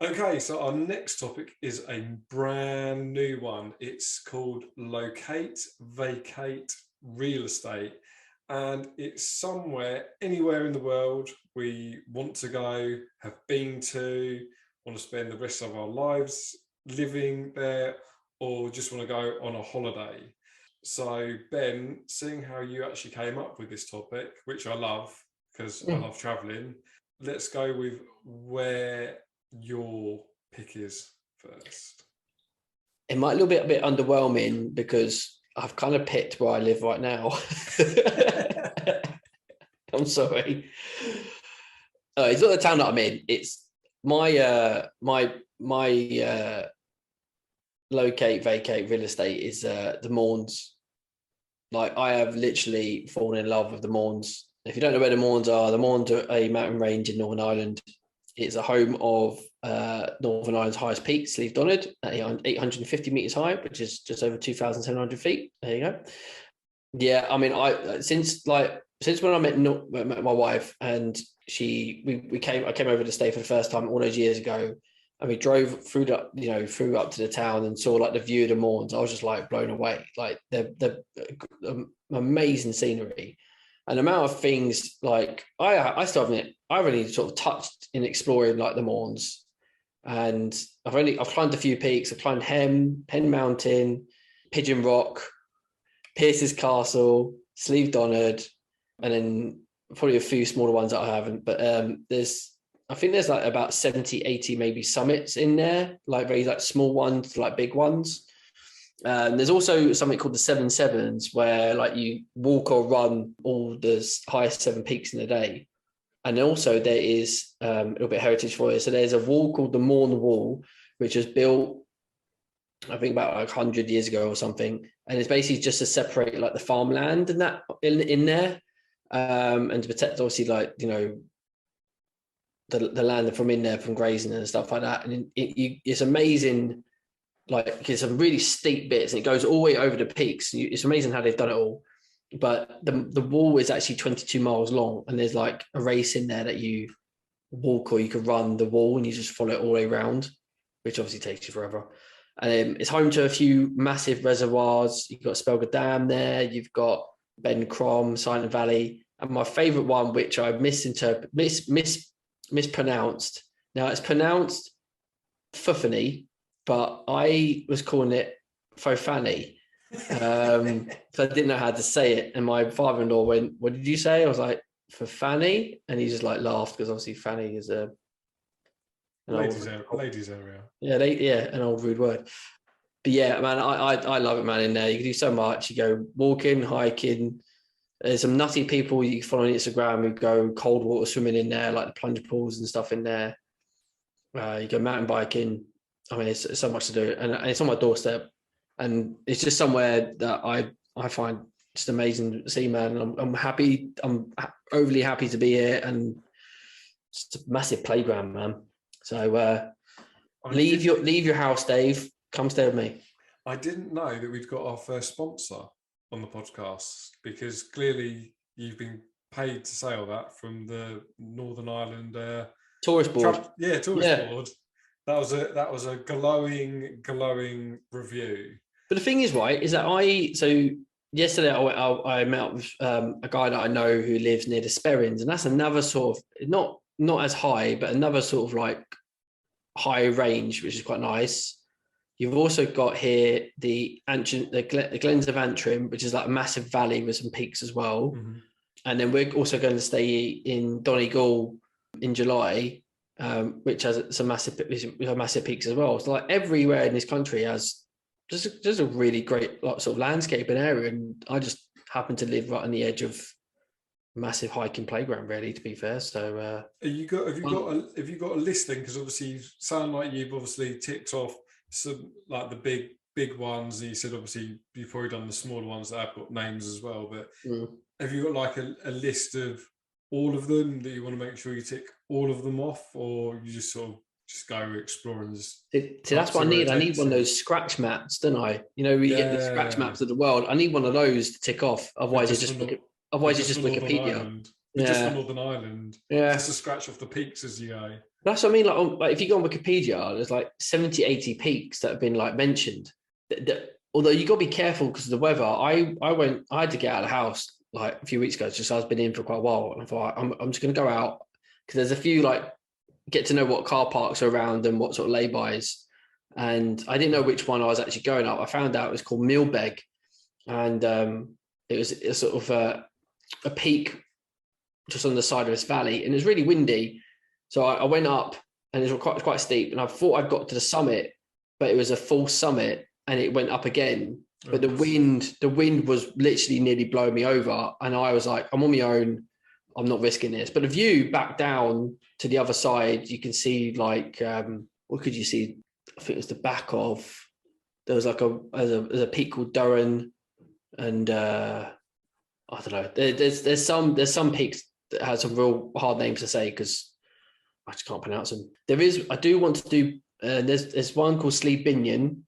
Okay, so our next topic is a brand new one. It's called Locate, Vacate Real Estate. And it's somewhere, anywhere in the world we want to go, have been to, want to spend the rest of our lives living there, or just want to go on a holiday. So Ben, seeing how you actually came up with this topic, which I love because I love traveling, let's go with where your pick is first. it might a bit underwhelming because I've kind of picked where I live right now. I'm sorry. It's not the town that I'm in. It's my vacate real estate is the Mourns. Like, I have literally fallen in love with the Mourns. If you don't know where the Mourns are a mountain range in Northern Ireland. It's a home of Northern Ireland's highest peak, Slieve Donard, at 850 meters high, which is just over 2,700 feet. There you go. Yeah, I mean, since when I met my wife, and I came over to stay for the first time all those years ago, and we drove through up to the town and saw like the view of the Mourns. I was just like blown away. Like the amazing scenery. And the amount of things, like, I still haven't, I've only sort of touched in exploring like the Mourns, and I've climbed a few peaks. I've climbed Hen Mountain, Pigeon Rock, Pierce's Castle, Slieve Donard, and then probably a few smaller ones that I haven't. But I think there's like about 70, 80 maybe summits in there, like very like small ones to like big ones. There's also something called the 7 Sevens, where like you walk or run all the highest 7 peaks in a day. And also there is a little bit of heritage for you. So there's a wall called the Mourne Wall, which was built, I think, about like 100 years ago or something. And it's basically just to separate like the farmland and that in there, and to protect obviously like, you know, the land from in there from grazing and stuff like that. And it's amazing. Like, it's some really steep bits, and it goes all the way over the peaks. It's amazing how they've done it all. But the wall is actually 22 miles long, and there's like a race in there that you walk or you can run the wall, and you just follow it all the way around, which obviously takes you forever. And it's home to a few massive reservoirs. You've got Spelga Dam there. You've got Ben Crom, Silent Valley, and my favourite one, which I mispronounced. Now it's pronounced Fuffany, but I was calling it Fofani. So I didn't know how to say it. And my father-in-law went, "What did you say?" I was like, "Fofani," and he just like laughed, because obviously Fanny is ladies area. Yeah, an old rude word. But yeah, man, I love it, man. In there, you can do so much. You go walking, hiking. There's some nutty people you can follow on Instagram who go cold water swimming in there, like the plunge pools and stuff in there. You go mountain biking. I mean, it's so much to do, and it's on my doorstep, and it's just somewhere that I find just amazing to see, man. And I'm happy. I'm overly happy to be here, and just a massive playground, man. So leave your house, Dave. Come stay with me. I didn't know that we'd got our first sponsor on the podcast, because clearly you've been paid to say all that from the Northern Ireland tourist board. Tourist board. That was a glowing review. But the thing is, right, is that yesterday I met up with a guy that I know who lives near the Sperrins, and that's another sort of not as high, but another sort of like high range, which is quite nice. You've also got here the Glens of Antrim, which is like a massive valley with some peaks as well. Mm-hmm. And then we're also going to stay in Donegal in July, which has some massive peaks as well. So like everywhere in this country has just a really great sort of landscape and area, and I just happen to live right on the edge of a massive hiking playground, really, to be fair. So have you got a listing? Because obviously you sound like you've obviously ticked off some like the big ones, and you said obviously you've probably done the smaller ones that have got names as well, but have you got like a list of all of them that you want to make sure you tick all of them off, or you just sort of just go exploring? See, that's what I need. I need one of those scratch maps, don't I? You know, we get the scratch maps of the world. I need one of those to tick off. Otherwise, it's just Wikipedia. Just for Northern Ireland. Yeah. Just to scratch off the peaks as you go. That's what I mean. Like if you go on Wikipedia, there's like 70, 80 peaks that have been like mentioned. Although you got to be careful because of the weather. I had to get out of the house like a few weeks ago, just I've been in for quite a while, and I thought I'm just going to go out because there's a few like get to know what car parks are around and what sort of laybys. And I didn't know which one I was actually going up. I found out it was called Millbeg, and it was a sort of a peak just on the side of this valley, and it was really windy. So I went up, and it was quite steep, and I thought I'd got to the summit, but it was a false summit. and it went up again. But Oh, the wind was literally nearly blowing me over. And I was like, I'm on my own. I'm not risking this. But the view back down to the other side, you can see like, what could you see? I think it was the back of, there was like there's a peak called Durran, and I don't know. There's some peaks that have some real hard names to say because I just can't pronounce them. I do want to do. There's one called Sleeve Binyan,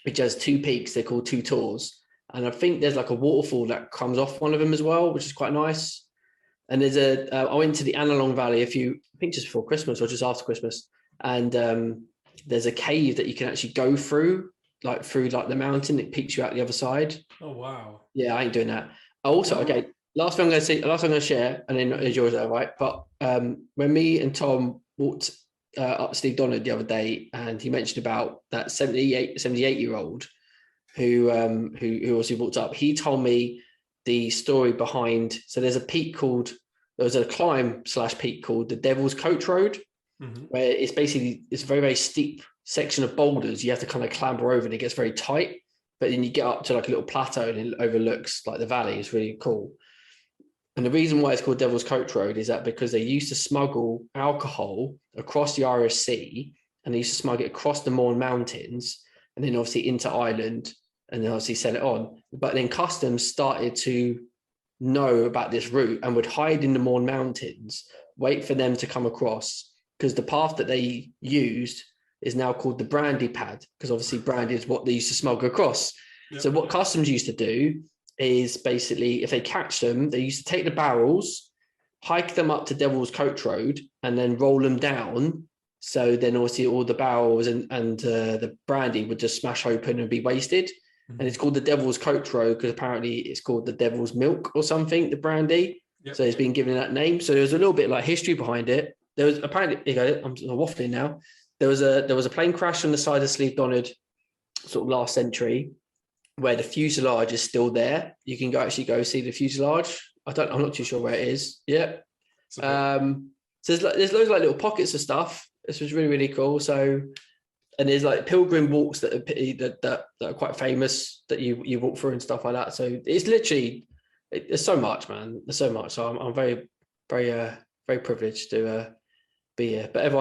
which has two peaks. They're called two tours, and I think there's like a waterfall that comes off one of them as well, which is quite nice. And there's I went to the Annalong Valley I think just before Christmas or just after Christmas, and there's a cave that you can actually go through the mountain that peeks you out the other side. oh wow. Yeah, I ain't doing that. Also, okay, last thing I'm going to share, and then it's yours, all right? But when me and Tom walked up Steve Donald the other day, and he mentioned about that 78-year-old who also walked up, he told me the story behind. So there was a climb / peak called the Devil's Coach Road, where it's a very, very steep section of boulders. You have to kind of clamber over and it gets very tight. But then you get up to like a little plateau and it overlooks like the valley. It's really cool. And the reason why it's called Devil's Coach Road is that because they used to smuggle alcohol across the Irish Sea, and they used to smuggle it across the Mourne Mountains and then obviously into Ireland and then obviously sell it on. But then customs started to know about this route and would hide in the Mourne Mountains, wait for them to come across, because the path that they used is now called the brandy pad, because obviously brandy is what they used to smuggle across. Yep. So what customs used to do is basically, if they catch them, they used to take the barrels, hike them up to Devil's Coach Road, and then roll them down. So then obviously all the barrels and the brandy would just smash open and be wasted. And it's called the Devil's Coach Road because apparently it's called the Devil's Milk or something, the brandy. Yep. So it's been given that name. So there's a little bit like history behind it. There was apparently, I'm waffling now. There was a plane crash on the side of Sleeve Donard sort of last century where the fuselage is still there. You can go see the fuselage. I'm not too sure where it is. Yeah. So there's loads of like little pockets of stuff. This was really, really cool. So, and there's like pilgrim walks that are quite famous that you walk through and stuff like that. So it's literally, there's so much, man. There's so much. So I'm very, very, very privileged to be here. But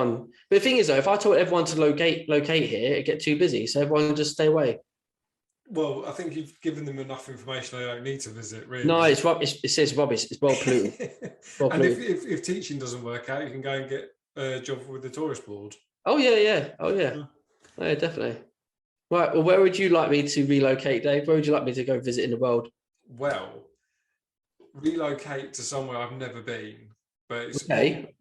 the thing is though, if I told everyone to locate here, it'd get too busy. So everyone would just stay away. Well, I think you've given them enough information they don't need to visit, really. No, it says rubbish. It's well polluted. And if teaching doesn't work out, you can go and get a job with the tourist board. Oh, yeah. Yeah, definitely. Right, well, where would you like me to relocate, Dave? Where would you like me to go visit in the world? Well, relocate to somewhere I've never been. But it's okay.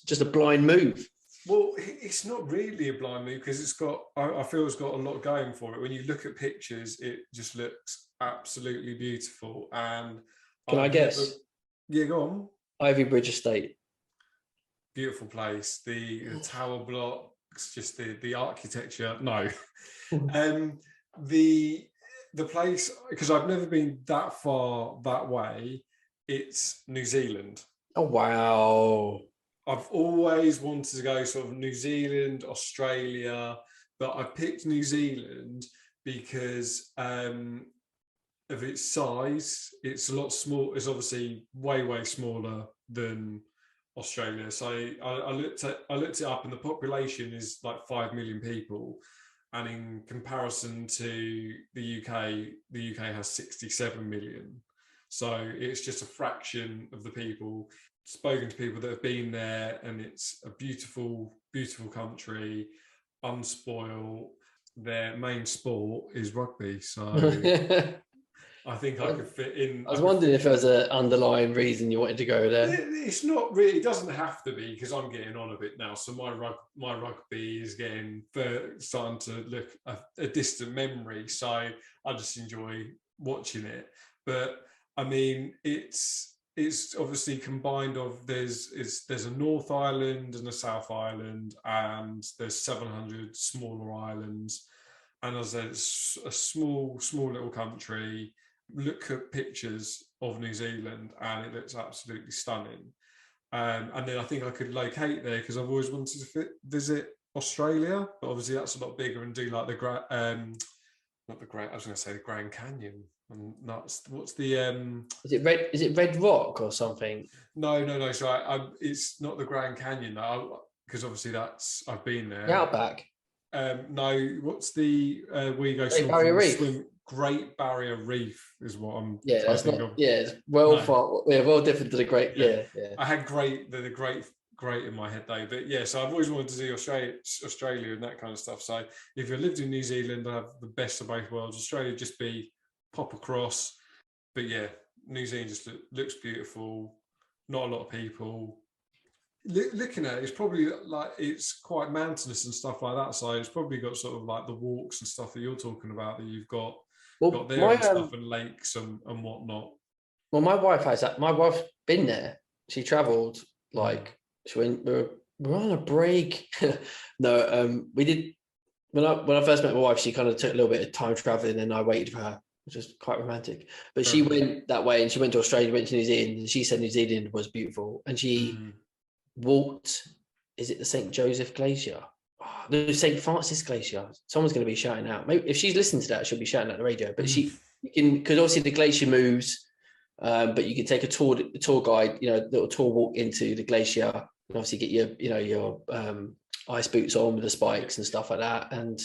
Just a blind move. Well, it's not really a blind move because I feel it's got a lot going for it. When you look at pictures, it just looks absolutely beautiful. And can I guess? Yeah, go on. Ivy Bridge Estate. Beautiful place. The tower blocks, just the architecture. No. The place, because I've never been that far that way, it's New Zealand. Oh, wow. I've always wanted to go sort of New Zealand, Australia, but I picked New Zealand because of its size. It's a lot small. It's obviously way, way smaller than Australia. So I looked it up, and the population is like 5 million people. And in comparison to the UK has 67 million. So it's just a fraction of the people. Spoken to people that have been there, and it's a beautiful, beautiful country, unspoiled. Their main sport is rugby, so I think I could fit in. I was wondering if there was an underlying reason you wanted to go there. It's not really. It doesn't have to be because I'm getting on a bit now. So my rugby is starting to look a distant memory. So I just enjoy watching it. But I mean, it's obviously combined of there's a North Island and a South Island, and there's 700 smaller islands, and as I said, it's a small little country. Look at pictures of New Zealand and it looks absolutely stunning. And then I think I could locate there because I've always wanted to visit Australia, but obviously that's a lot bigger and do like not the Great. I was going to say the Grand Canyon. And that's what's the Is it red? Is it Red Rock or something? No. So it's not the Grand Canyon though, because obviously I've been there. The Outback. No, what's the where you go Great Barrier Reef. swim? Great Barrier Reef is what I'm Yeah, trying that's to think not. of. Yeah, it's well different to the Great. Yeah. I had the great in my head though, but yeah. So I've always wanted to see Australia and that kind of stuff. So if you lived in New Zealand, I have the best of both worlds. Australia just be pop across, but yeah, New Zealand just looks beautiful. Not a lot of people. Looking at it, it's probably like it's quite mountainous and stuff like that. So it's probably got sort of like the walks and stuff that you're talking about that you've got there and stuff, and lakes and whatnot. Well, my wife has that. My wife's been there. She travelled like she went. We're on a break. No, we did when I first met my wife. She kind of took a little bit of time travelling, and I waited for her, which was quite romantic. But she went that way, and she went to Australia, went to New Zealand, and she said New Zealand was beautiful, and she walked. Is it the St. Joseph Glacier? Oh, the St. Francis Glacier. Someone's going to be shouting out. Maybe if she's listening to that, she'll be shouting out the radio. But you can, because obviously the glacier moves, but you can take a tour guide, little tour walk into the glacier, and obviously get your ice boots on with the spikes and stuff like that. And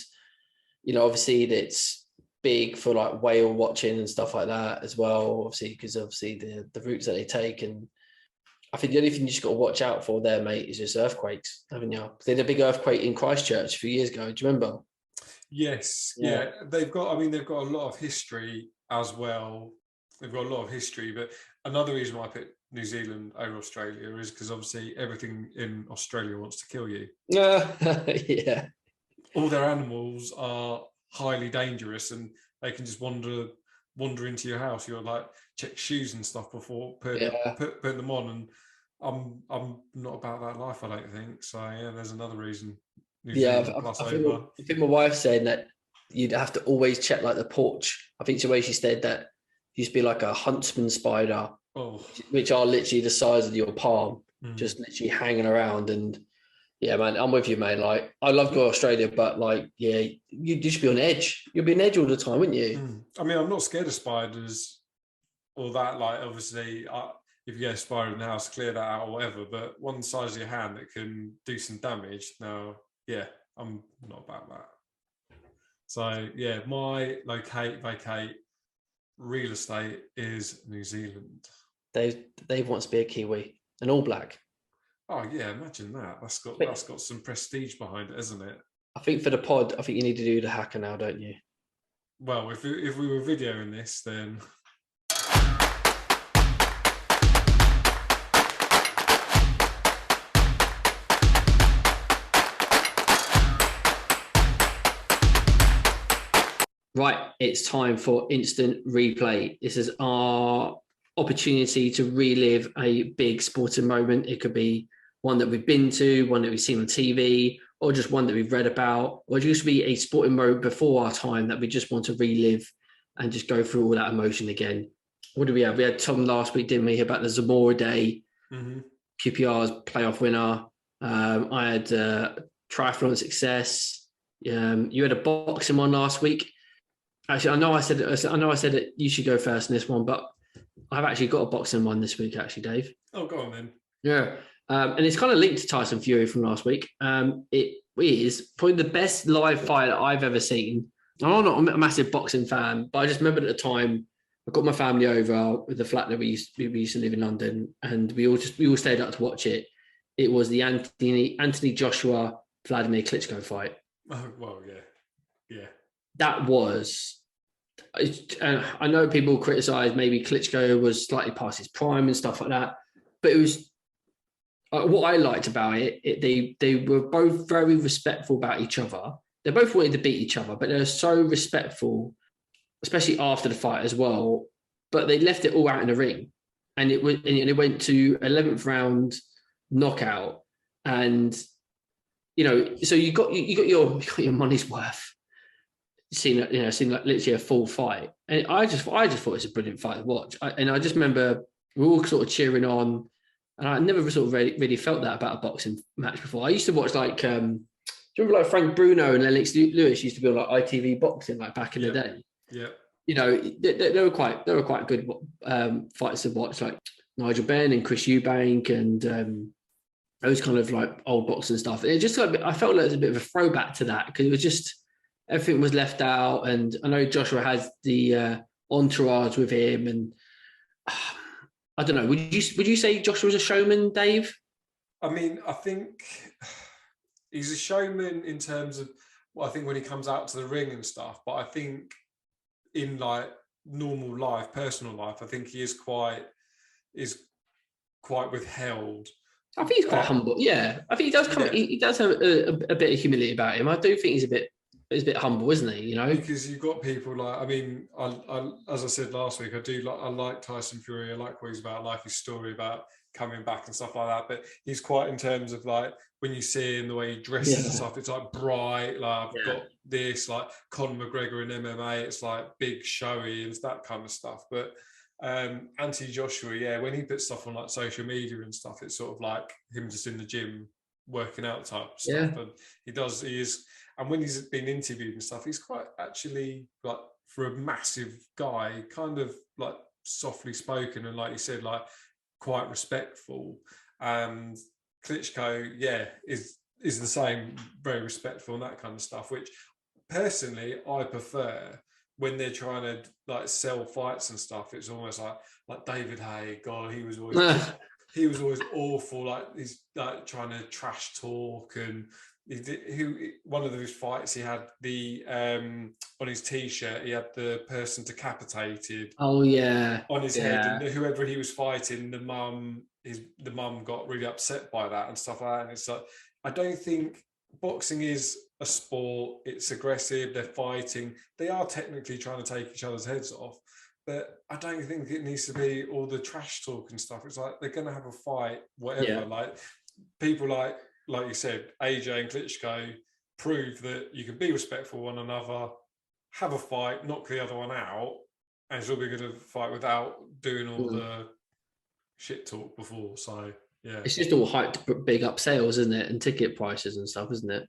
obviously it's big for like whale watching and stuff like that as well. Obviously, because the routes that they take. And I think the only thing you just got to watch out for there, mate, is just earthquakes, haven't you? They had a big earthquake in Christchurch a few years ago. Do you remember? Yes, yeah. They've got a lot of history as well. They've got a lot of history, but another reason why I picked New Zealand over Australia is because obviously everything in Australia wants to kill you. Yeah. All their animals are highly dangerous, and they can just wander into your house. You're like check shoes and stuff before putting them on, and I'm not about that life, I don't think. So yeah, there's another reason. I think my wife said that you'd have to always check like the porch. I think the way she said that used to be like a huntsman spider, which are literally the size of your palm, just literally hanging around. And yeah, man, I'm with you, man. Like, I love going to Australia, but like, yeah, you'd just be on edge. You'll be on edge all the time, wouldn't you? I mean, I'm not scared of spiders or that. Like, obviously, if you get a spider in the house, clear that out or whatever. But one size of your hand that can do some damage. No, yeah, I'm not about that. So yeah, my vacate real estate is New Zealand. Dave wants to be a Kiwi, an All Black. Oh yeah, imagine that. That's got some prestige behind it, isn't it? I think for the pod, I think you need to do the hacker now, don't you? Well, if we were videoing this, then right, it's time for instant replay. This is our opportunity to relive a big sporting moment. It could be one that we've been to, one that we've seen on TV, or just one that we've read about, or just be a sporting moment before our time that we just want to relive and just go through all that emotion again. What do we have? We had Tom last week, didn't we, about the Zamora Day, QPR's playoff winner. I had triathlon success. You had a boxing one last week. Actually, I know I said that you should go first in this one, but I've actually got a boxing one this week, actually, Dave. Oh, go on then. Yeah. And it's kind of linked to Tyson Fury from last week. It is probably the best live fight that I've ever seen. I'm not a massive boxing fan, but I just remembered at the time I got my family over with the flat that we used to live in London, and we all stayed up to watch it. It was the Anthony Joshua Vladimir Klitschko fight. Oh well, yeah. That was. I know people criticise maybe Klitschko was slightly past his prime and stuff like that, but it was. What I liked about it, they were both very respectful about each other. They both wanted to beat each other, but they were so respectful, especially after the fight as well. But they left it all out in the ring, and it went to 11th round knockout, and so you got your money's worth. Seeing like literally a full fight, and I just thought it was a brilliant fight to watch. I just remember we were all sort of cheering on. And I never sort of really felt that about a boxing match before. I used to watch like Do you remember like Frank Bruno and Lennox Lewis used to be on like ITV boxing like back in the day? Yeah. You know, they were quite good fights to watch, like Nigel Benn and Chris Eubank and those kind of like old boxing stuff. And it just like, I felt like it was a bit of a throwback to that because it was just everything was left out. And I know Joshua has the entourage with him, and I don't know. Would you say Joshua was a showman, Dave? I mean, I think he's a showman in terms of, well, I think when he comes out to the ring and stuff, but I think in like normal life, personal life, I think he is quite withheld. I think he's quite humble. Yeah, I think he does come. Yeah. He does have a bit of humility about him. I do think he's a bit humble, isn't he? You know, because you've got people like, I mean, I as I said last week, I like Tyson Fury. I like what he's about. I like his story about coming back and stuff like that. But he's quite, in terms of like when you see him, the way he dresses and stuff, it's like bright. Like I've got this, like Conor McGregor in MMA. It's like big, showy, and that kind of stuff. But Anthony Joshua, when he puts stuff on like social media and stuff, it's sort of like him just in the gym working out type stuff. And he is, and when he's been interviewed and stuff, he's quite actually, like, for a massive guy, kind of like softly spoken, and like you said, like quite respectful. And Klitschko, is the same, very respectful and that kind of stuff, which personally I prefer. When they're trying to like sell fights and stuff, it's almost like David Haye. God, he was always awful. Like he's like trying to trash talk, and one of those fights he had the on his t-shirt he had the person decapitated. Oh yeah, on his head, and whoever he was fighting, the mum got really upset by that and stuff like that. And it's like, I don't think boxing is a sport. It's aggressive. They're fighting. They are technically trying to take each other's heads off, but I don't think it needs to be all the trash talk and stuff. It's like they're going to have a fight, whatever. Like people like you said, AJ and Klitschko prove that you can be respectful of one another, have a fight, knock the other one out, and still be good to fight without doing all the shit talk before. So it's just all hyped to big up sales, isn't it, and ticket prices and stuff, isn't it?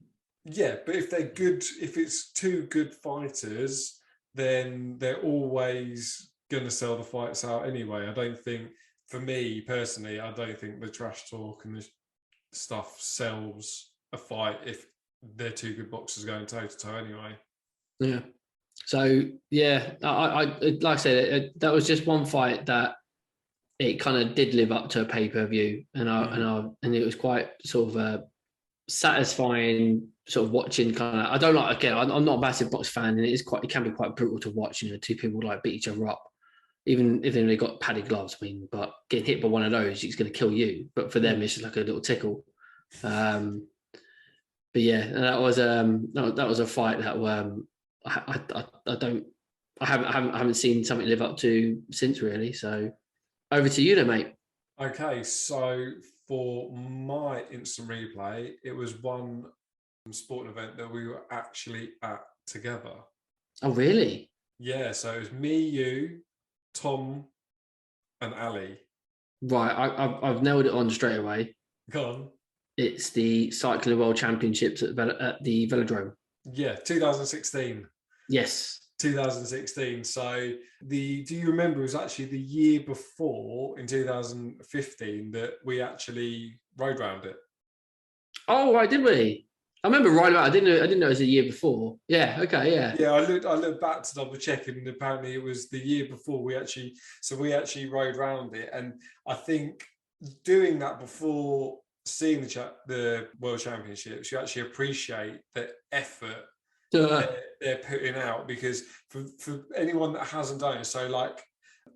Yeah, but if they're good, if it's two good fighters, then they're always going to sell the fights out anyway. I don't think, for me personally, I don't think the trash talk and the stuff sells a fight if they're two good boxers going toe to toe anyway. Yeah. So I like I said, that was just one fight that it kind of did live up to a pay-per-view, and it was quite sort of satisfying. Sort of watching kind of, I don't like, again, I'm not a massive box fan, and it can be quite brutal to watch, you know, two people like beat each other up, even if they got padded gloves. I mean, but getting hit by one of those, it's going to kill you. But for them, it's just like a little tickle. But that was a fight that I haven't seen something live up to since, really. So over to you then, mate. Okay, so for my instant replay, it was one sporting event that we were actually at together. Oh, really? Yeah, so it was me, you, Tom, and Ali. Right, I've nailed it on straight away. Go on. It's the Cycling World Championships at the Velodrome. Yeah, 2016. Yes. 2016. So do you remember, it was actually the year before, in 2015, that we actually rode round it. Oh, right, did we? I remember riding about. I didn't know it was a year before. Yeah, okay, yeah. Yeah, I looked back to double check, and apparently it was the year before we actually rode round it. And I think doing that before seeing the World Championships, you actually appreciate the effort they're putting out, because for anyone that hasn't done it, so like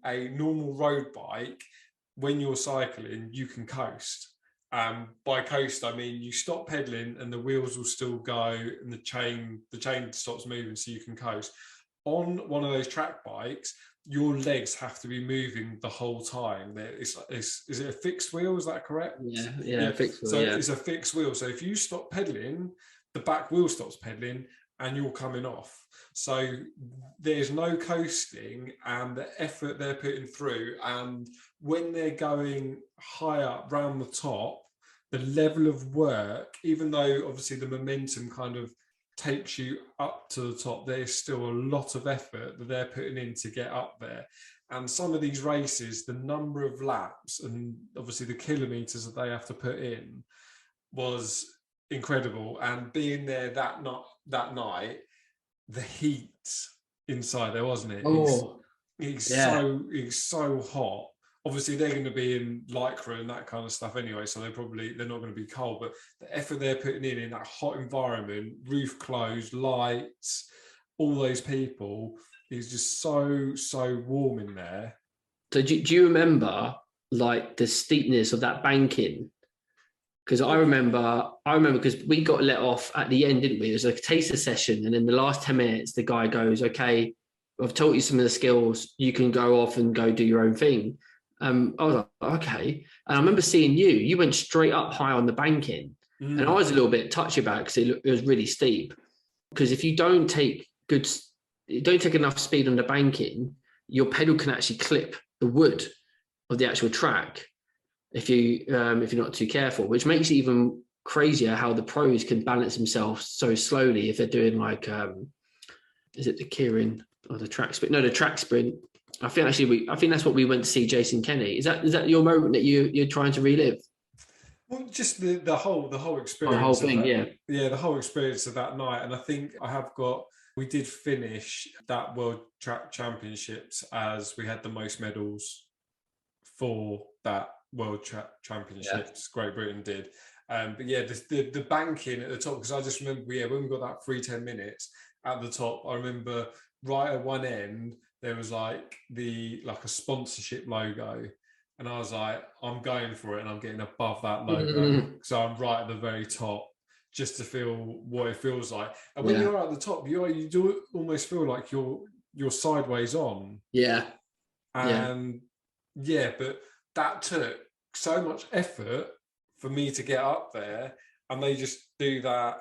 a normal road bike, when you're cycling, you can coast. By coast, I mean you stop pedaling and the wheels will still go, and the chain stops moving, so you can coast. On one of those track bikes, your legs have to be moving the whole time. Is it a fixed wheel? Is that correct? Yeah, fixed wheel. So it's a fixed wheel. So if you stop pedaling, the back wheel stops pedaling, and you're coming off. So there's no coasting, and the effort they're putting through. And when they're going high up round the top, the level of work, even though obviously the momentum kind of takes you up to the top, there's still a lot of effort that they're putting in to get up there. And some of these races, the number of laps and obviously the kilometers that they have to put in was incredible. And being there that night, the heat inside there, wasn't it? It's so hot. Obviously, they're going to be in lycra and that kind of stuff anyway, so they're not going to be cold. But the effort they're putting in that hot environment, roof closed, lights, all those people, is just so warm in there. So do you remember like the steepness of that banking? Because I remember because we got let off at the end, didn't we? It was a taster session, and in the last 10 minutes, the guy goes, "Okay, I've taught you some of the skills. You can go off and go do your own thing." I was like, okay. And I remember seeing you went straight up high on the banking. And I was a little bit touchy about it because it was really steep. Because if you don't take enough speed on the banking, your pedal can actually clip the wood of the actual track if you're not too careful, which makes it even crazier how the pros can balance themselves so slowly if they're doing like, is it the keirin or the track sprint? No, the track sprint. I think that's what we went to see Jason Kenny. Is that your moment that you're trying to relive? Well, just the whole experience. The whole thing, yeah. Yeah, the whole experience of that night. And I think we did finish that World Track Championships as we had the most medals for that World Track Championships. Yeah. Great Britain did. But yeah, the banking at the top, because I just remember, when we got that 3:10 minutes at the top, I remember right at one end, there was like a sponsorship logo. And I was like, I'm going for it and I'm getting above that logo. So I'm right at the very top just to feel what it feels like. And when you're at the top, you do almost feel like you're sideways on. Yeah. And but that took so much effort for me to get up there. And they just do that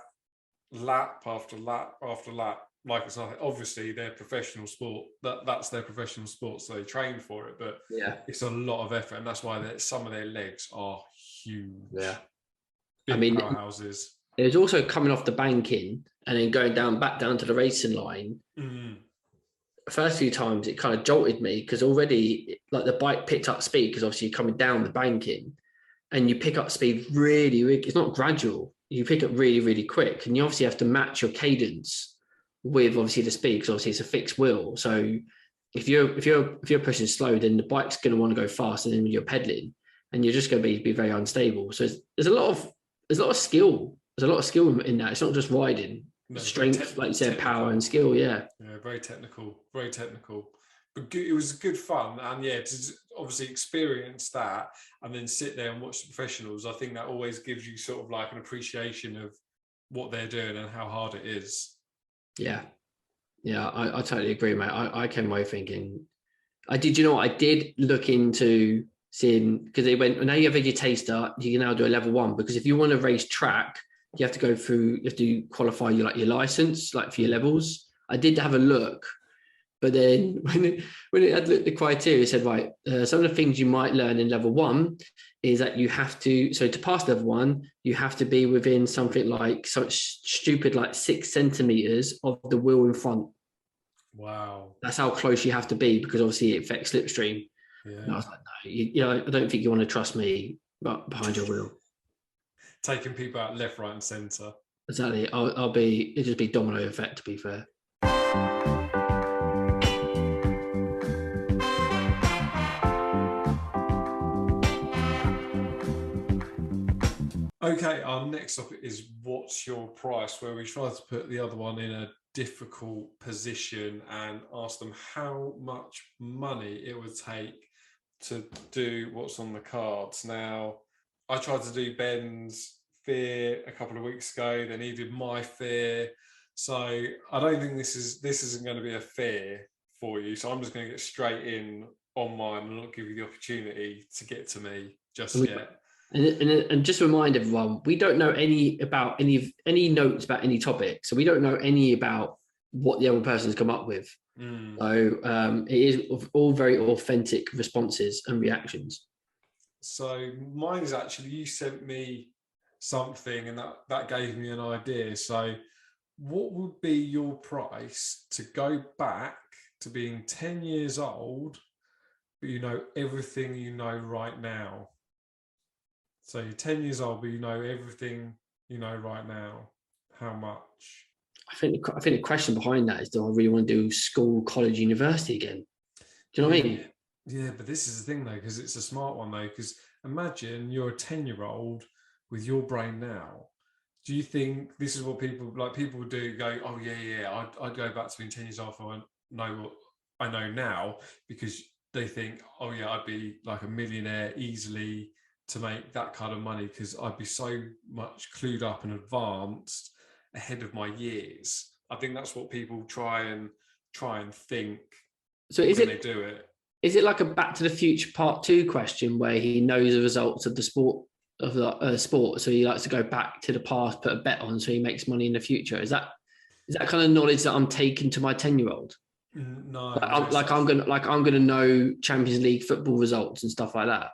lap after lap after lap. Like it's nothing. Obviously, they're professional sport. That's their professional sport, so they train for it. But it's a lot of effort, and that's why some of their legs are huge. Yeah, big powerhouses. It was also coming off the banking and then going back down to the racing line. The first few times, it kind of jolted me because already, like the bike picked up speed because obviously you're coming down the banking, and you pick up speed really. It's not gradual. You pick up really, really quick, and you obviously have to match your cadence with obviously the speed, because obviously it's a fixed wheel. So if you're pushing slow, then the bike's going to want to go fast, and then when you're pedaling, and you're just going to be very unstable. So there's a lot of skill. There's a lot of skill in that. It's not just riding, strength, like you said, power and skill. Yeah, very technical. But it was good fun, and to obviously experience that, and then sit there and watch the professionals. I think that always gives you sort of like an appreciation of what they're doing and how hard it is. Yeah, I totally agree, mate. I came away thinking, I did look into seeing, because they went, now you have your taster, you can now do a level 1, because if you want to race track, you have to qualify your license, like for your levels. I did have a look, but then when it had the criteria, it said, right, some of the things you might learn in level 1 is that you have to pass level 1, you have to be within something like such stupid like 6 centimeters of the wheel in front. Wow. That's how close you have to be, because obviously it affects slipstream. Yeah. And I was like, no, I don't think you want to trust me behind your wheel. Taking people out left, right and centre. Exactly. It'll just be domino effect, to be fair. Okay, our next topic is what's your price, where we try to put the other one in a difficult position and ask them how much money it would take to do what's on the cards. Now, I tried to do Ben's fear a couple of weeks ago, then he did my fear. So I don't think this isn't going to be a fear for you. So I'm just going to get straight in on mine and not give you the opportunity to get to me just yet. And just remind everyone, we don't know any notes about any topic, so we don't know any about what the other person's come up with. So it is all very authentic responses and reactions. So mine is actually, you sent me something, and that gave me an idea. So what would be your price to go back to being 10 years old, but you know everything you know right now? So you're 10 years old, but you know everything you know right now. How much? I think the question behind that is, do I really want to do school, college, university again? Do you know what I mean? Yeah, but this is the thing though, because it's a smart one though. Because imagine you're a 10-year-old with your brain now. Do you think this is what people do? Go, oh yeah, I'd go back to being 10 years old if I know what I know now, because they think, oh yeah, I'd be like a millionaire easily to make that kind of money because I'd be so much clued up and advanced ahead of my years. I think that's what people try and think. So when they do it. Is it like a Back to the Future Part 2 question where he knows the results of the sport so he likes to go back to the past, put a bet on, so he makes money in the future? Is that kind of knowledge that I'm taking to my 10-year-old? No, I'm gonna know Champions League football results and stuff like that.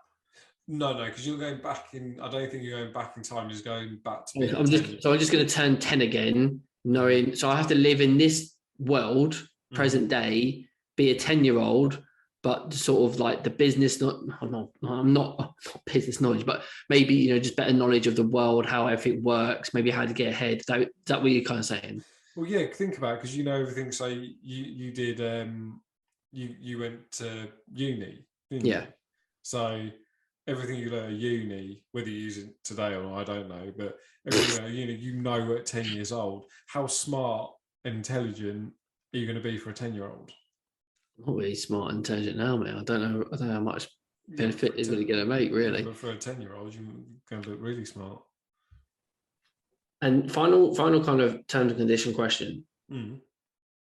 No, because you're going back in. I don't think you're going back in time. You're just going back to being. I'm just going to turn 10 again, knowing. So I have to live in this world, present day, be a 10-year-old, but sort of like the business. I'm not business knowledge, but maybe just better knowledge of the world, how everything works, maybe how to get ahead. Is that what you're kind of saying? Well, yeah. Think about it, because you know everything. So you did. You went to uni, didn't you? So everything you learn at uni, whether you use it today or not, I don't know, but everything you learn at uni, you know at 10 years old. How smart and intelligent are you going to be for a 10-year-old? I'm not really smart and intelligent now, man. I don't know how much benefit is really going to make, really. But for a 10-year-old, you're going to look really smart. And final kind of terms and condition question.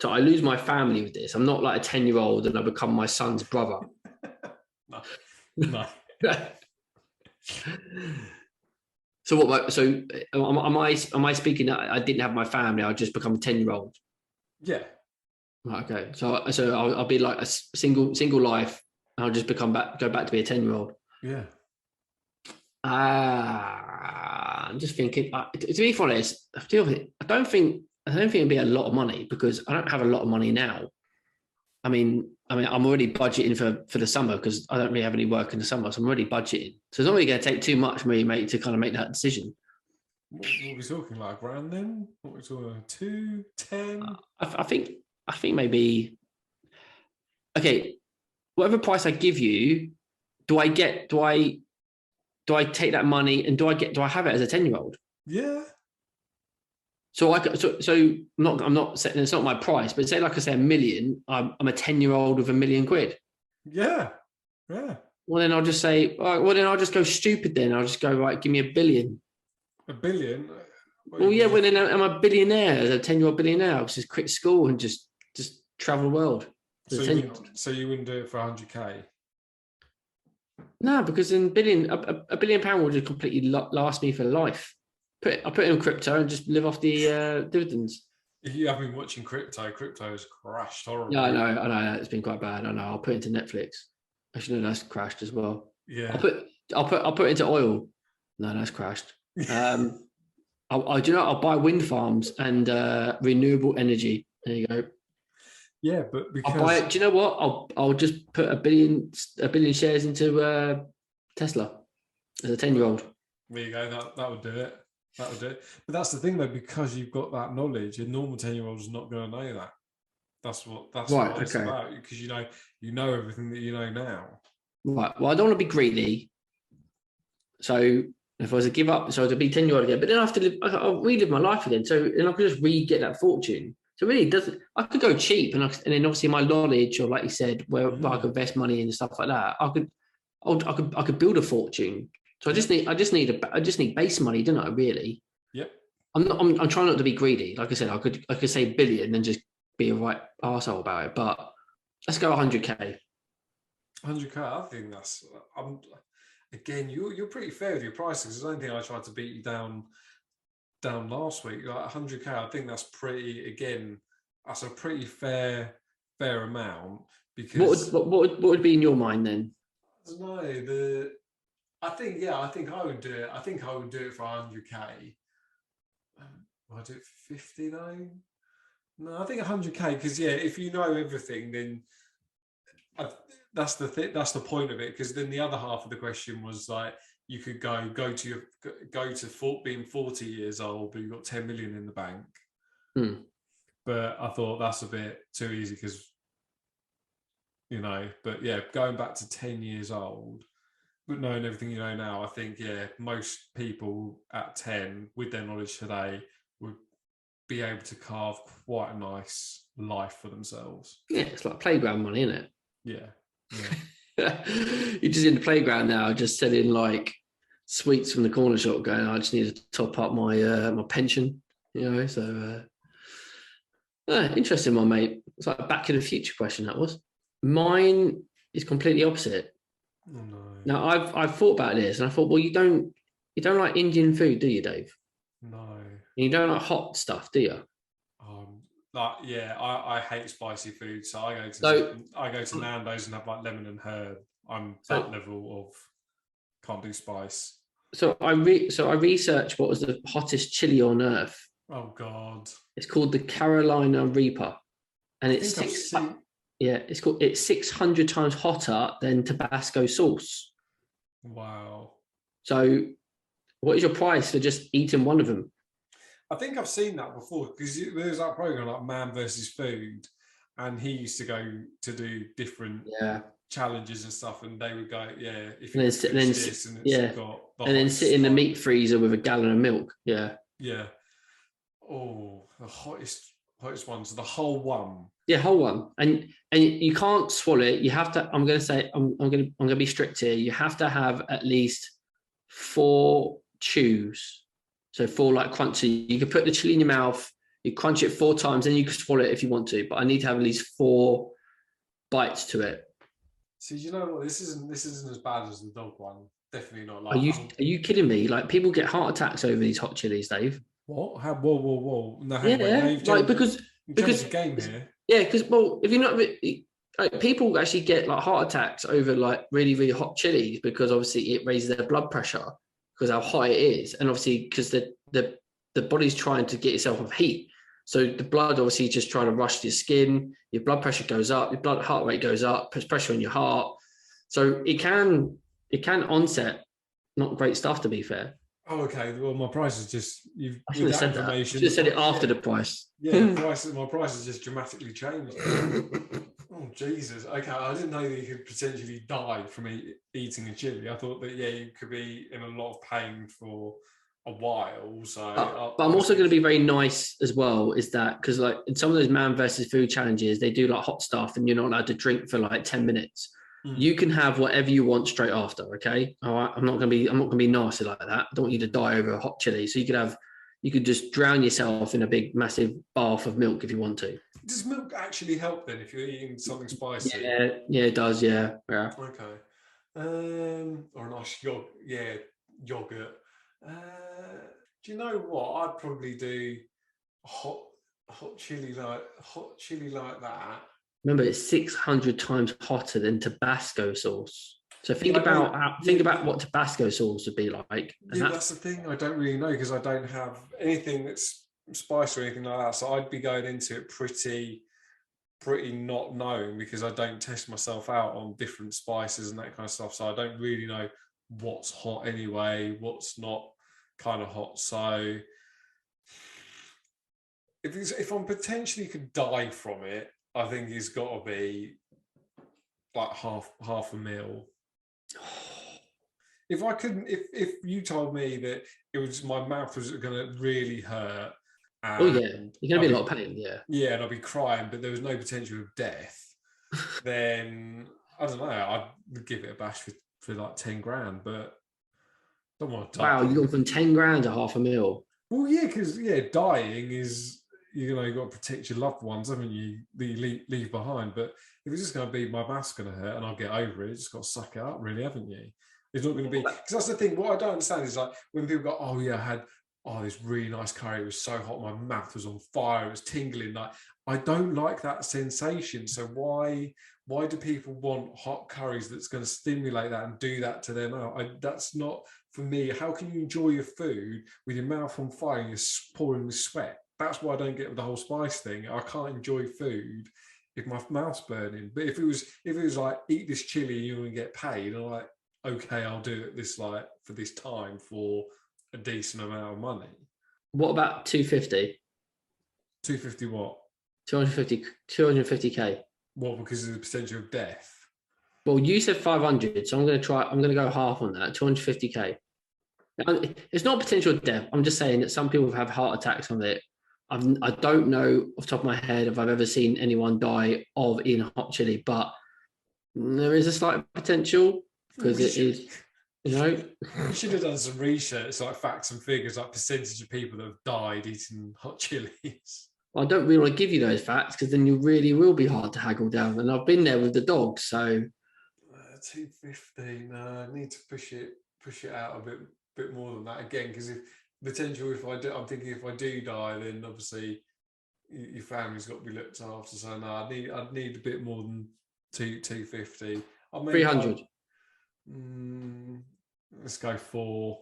So I lose my family with this. I'm not like a 10-year-old and I become my son's brother. No. So what? So am I speaking that I didn't have my family? I'll just become a 10-year-old. Yeah. Okay. So I'll be like a single life. And I'll just go back to be a 10-year-old. Yeah. I'm just thinking. To be honest, I don't think it'd be a lot of money, because I don't have a lot of money now. I mean, I'm already budgeting for the summer because I don't really have any work in the summer, so I'm already budgeting. So it's not really going to take too much for me, mate, to kind of make that decision. What are we talking, like grand then? What are we talking, 2, 10? I think maybe. Okay, whatever price I give you, do I take that money and do I have it as a 10-year-old? Yeah. So I'm not saying it's not my price, but say, like I say, $1 million. I'm a 10-year-old with £1 million. Yeah. Well, then I'll just say, then I'll just go stupid. Then I'll just go, right, give me $1 billion. $1 billion? Well, yeah. Well, then I'm a billionaire, as a 10-year-old billionaire. I'll just quit school and just travel the world. So you wouldn't do it for 100K? No, because in a billion pound will just completely last me for life. I put it in crypto and just live off the dividends. You have been watching crypto. Crypto has crashed horribly. Yeah, I know. It's been quite bad. I know. I'll put it into Netflix. Actually, no, that's crashed as well. Yeah. I'll put it into oil. No, that's crashed. I'll buy wind farms and renewable energy. There you go. Yeah, but because I'll buy it. Do you know what? I'll just put a billion shares into Tesla as a 10-year-old. There you go. That would do it. That would do it. But that's the thing, though, because you've got that knowledge, a normal 10-year-old is not going to know that. That's what it's about, because you know everything that you know now. Right. Well, I don't want to be greedy. So if I was to give up, so to be 10-year-old again, but then I have to live, I'll relive my life again. So and I could just get that fortune. So really, I could go cheap, and then obviously my knowledge, or like you said, where I could invest money in and stuff like that, I could build a fortune. So I just need base money, don't I? Really? Yep. I'm trying not to be greedy. Like I said, I could say billion and just be a right arsehole about it. But let's go 100K. 100K. I think that's. Again, you're pretty fair with your prices. I don't think I tried to beat you down last week. Like 100K, I think that's pretty. Again, that's a pretty fair amount. Because what would be in your mind then? I don't know. I think I would do it. I think I would do it for 100k. Would I do it for 50 though? No, I think 100k because if you know everything, then that's the point of it. Because then the other half of the question was like you could go to being 40 years old, but you've got 10 million in the bank. But I thought that's a bit too easy because But going back to 10 years old, but knowing everything you know now, I think most people at 10 with their knowledge today would be able to carve quite a nice life for themselves. Yeah, it's like playground money, isn't it? Yeah. You're just in the playground now, just selling like sweets from the corner shop, going, I just need to top up my my pension, So interesting one, mate. It's like a Back to the Future question that was. Mine is completely opposite. Oh, no. Now I've thought about this, and I thought, well, you don't like Indian food, do you, Dave? No. And you don't like hot stuff, do you? I hate spicy food, so I go to Nando's and have like lemon and herb. I'm that level of can't do spice. So I researched what was the hottest chili on earth. Oh God! It's called the Carolina Reaper, and it's 600 times hotter than Tabasco sauce. Wow! So, what is your price for just eating one of them? I think I've seen that before because there was that program like Man versus Food, and he used to go to do different challenges and stuff, and they would go, if you sit in the meat freezer with a gallon of milk. Yeah. Oh, the hottest ones, the whole one. Yeah, whole one, and you can't swallow it. You have to. I'm going to be strict here. You have to have at least 4 chews. So 4 like crunchy. You can put the chili in your mouth. You crunch it 4 times, then you can swallow it if you want to. But I need to have at least 4 bites to it. See, you know what? This isn't as bad as the dog one. Definitely not. Like, are you kidding me? Like, people get heart attacks over these hot chilies, Dave. What? Whoa! No, because the game here. Yeah, because if you're not, like, people actually get like heart attacks over like really really hot chilies because obviously it raises their blood pressure because how hot it is, and obviously because the body's trying to get itself off heat. So the blood obviously just trying to rush to your skin, your blood pressure goes up, your heart rate goes up, puts pressure on your heart. So it can onset not great stuff, to be fair. Oh, okay. Well, my price is just I should have said that. You should have said it after the price. Yeah, my price has just dramatically changed. Oh Jesus! Okay, I didn't know that you could potentially die from eating a chili. I thought that you could be in a lot of pain for a while. So, but I'm also going to be very nice as well. Is that because like in some of those Man versus Food challenges, they do like hot stuff, and you're not allowed to drink for like 10 minutes. You can have whatever you want straight after. Okay, all right. I'm not going to be nasty like that. I don't want you to die over a hot chili. So you could just drown yourself in a big massive bath of milk if you want to. Does milk actually help then if you're eating something spicy? Yeah, it does. Yeah. Okay. Or a nice yogurt. Do you know what? I'd probably do hot chili like that. Remember, it's 600 times hotter than Tabasco sauce. So think about what Tabasco sauce would be like. And that's the thing. I don't really know because I don't have anything that's spice or anything like that. So I'd be going into it pretty not knowing because I don't test myself out on different spices and that kind of stuff. So I don't really know what's hot anyway, what's not kind of hot. So if I'm potentially could die from it, I think it's got to be like half a meal. If I couldn't, if you told me that it was my mouth was going to really hurt. You're going to be a lot of pain. Yeah, and I'd be crying, but there was no potential of death. Then I don't know. I'd give it a bash for like 10 grand, but don't want to die. Wow, you gone from 10 grand to half a mil. Well, yeah, because dying is. You've got to protect your loved ones, haven't you? That you leave behind. But if it's just going to be my mouth's going to hurt and I'll get over it, you just got to suck it up, really, haven't you? It's not going to be because that's the thing. What I don't understand is like when people go, "Oh yeah, I had this really nice curry. It was so hot, my mouth was on fire. It was tingling." Like I don't like that sensation. So why do people want hot curries that's going to stimulate that and do that to them? That's not for me. How can you enjoy your food with your mouth on fire and you're pouring with sweat? That's why I don't get with the whole spice thing. I can't enjoy food if my mouth's burning. But if it was like, eat this chili and you're going to get paid, I'm like, okay, I'll do it this like for this time for a decent amount of money. What about 250? 250 what? 250k. What, because of the potential of death? Well, you said 500, so I'm going to go half on that, 250k. It's not potential death. I'm just saying that some people have heart attacks on it. I don't know off the top of my head if I've ever seen anyone die of eating hot chili, but there is a slight potential because it is, you know. We should have done some research, like facts and figures, like percentage of people that have died eating hot chilies. I don't really want to give you those facts because then you really will be hard to haggle down. And I've been there with the dogs, so 250. No, I need to push it out a bit more than that again, because if I'm thinking if I do die, then obviously your family's got to be looked after. So no, I'd need a bit more than 250. 300. Let's go for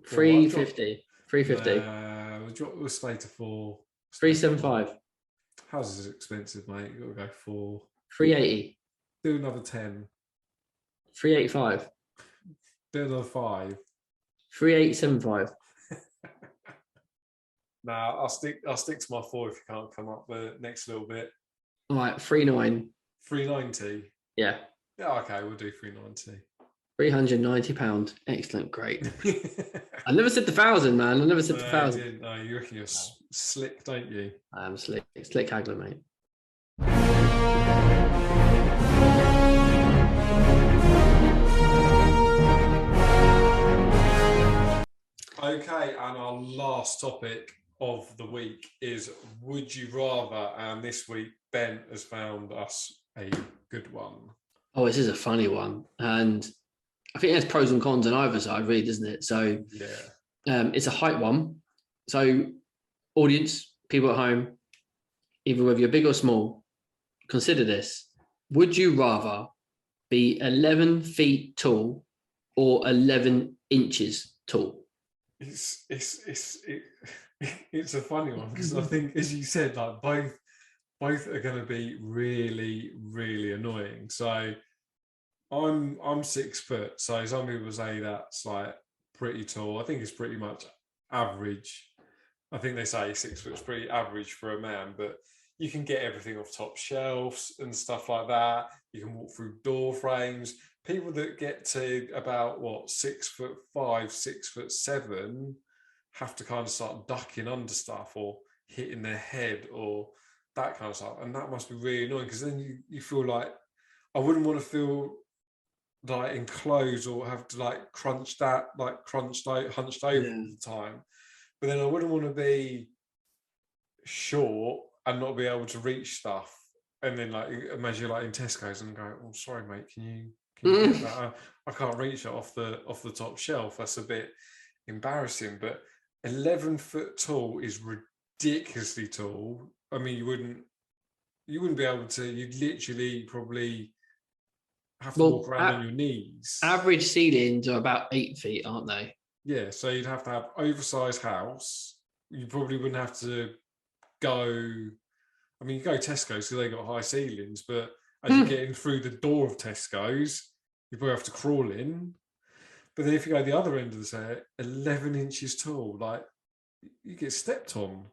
350. 350. We'll stay to 375. How's this expensive, mate? You've got to go for 380. Do another 10. 385. Do another 5. 3875. Nah, I'll stick to my 4 if you can't come up the next little bit. All right, 39. 390. Yeah. Yeah, okay, we'll do 390. £390. Excellent, great. I never said the 1,000, man. I never said the 1,000. No, you reckon you're slick, don't you? I am slick haggler, mate. Okay, and our last topic of the week is Would You Rather? And this week, Ben has found us a good one. Oh, this is a funny one. And I think there's pros and cons on either side, really, doesn't it? So yeah, it's a height one. So audience, people at home, either whether you're big or small, consider this. Would you rather be 11 feet tall or 11 inches tall? It's a funny one because I think, as you said, like both are going to be really, really annoying. So I'm 6 foot. So some people say that's like pretty tall. I think it's pretty much average. I think they say 6 foot is pretty average for a man, but you can get everything off top shelves and stuff like that. You can walk through door frames. People that get to about 6'5", 6'7" have to kind of start ducking under stuff or hitting their head or that kind of stuff. And that must be really annoying because then you feel like, I wouldn't want to feel like enclosed or have to like hunched over all the time. But then I wouldn't want to be short and not be able to reach stuff. And then like imagine like in Tesco's and go, "Oh, sorry, mate, can you get that? I can't reach it off the top shelf." That's a bit embarrassing. But 11 foot tall is ridiculously tall. I mean, you wouldn't be able to. You'd literally probably have to walk around on your knees. Average ceilings are about 8 feet, aren't they? Yeah, so you'd have to have oversized house. You probably wouldn't have to go. I mean, you go Tesco's, so they got high ceilings, but as you're getting through the door of Tesco's, you probably have to crawl in. But then if you go the other end of the set, 11 inches tall, like you get stepped on.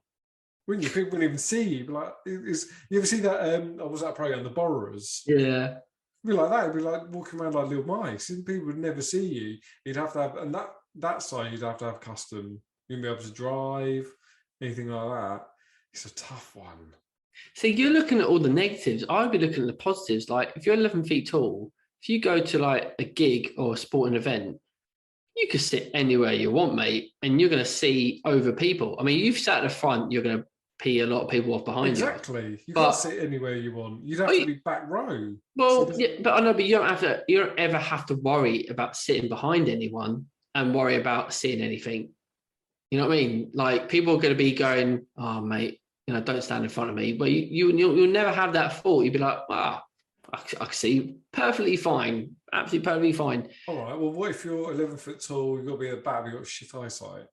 Wouldn't you? People wouldn't even see you. Like, you ever see that? Was that program, The Borrowers? Yeah. It'd be like that. It'd be like walking around like little mice. People would never see you. You'd have to have, and that side you'd have to have custom. You wouldn't be able to drive, anything like that. It's a tough one. See, you're looking at all the negatives. I'd be looking at the positives. Like, if you're 11 feet tall, if you go to like a gig or a sporting event, you can sit anywhere you want, mate, and you're going to see over people. I mean, you've sat at the front, you're going to pee a lot of people off behind you. Exactly. You can't sit anywhere you want. You'd have to be back row. Well, yeah, but I know, but you don't ever have to worry about sitting behind anyone and worry about seeing anything. You know what I mean? Like, people are going to be going, "Oh, mate, don't stand in front of me. But you'll never have that thought. You'd be like, I can see perfectly fine, absolutely perfectly fine. All right. Well, what if you're 11 foot tall? You've got to be at the back. You've got shit eyesight.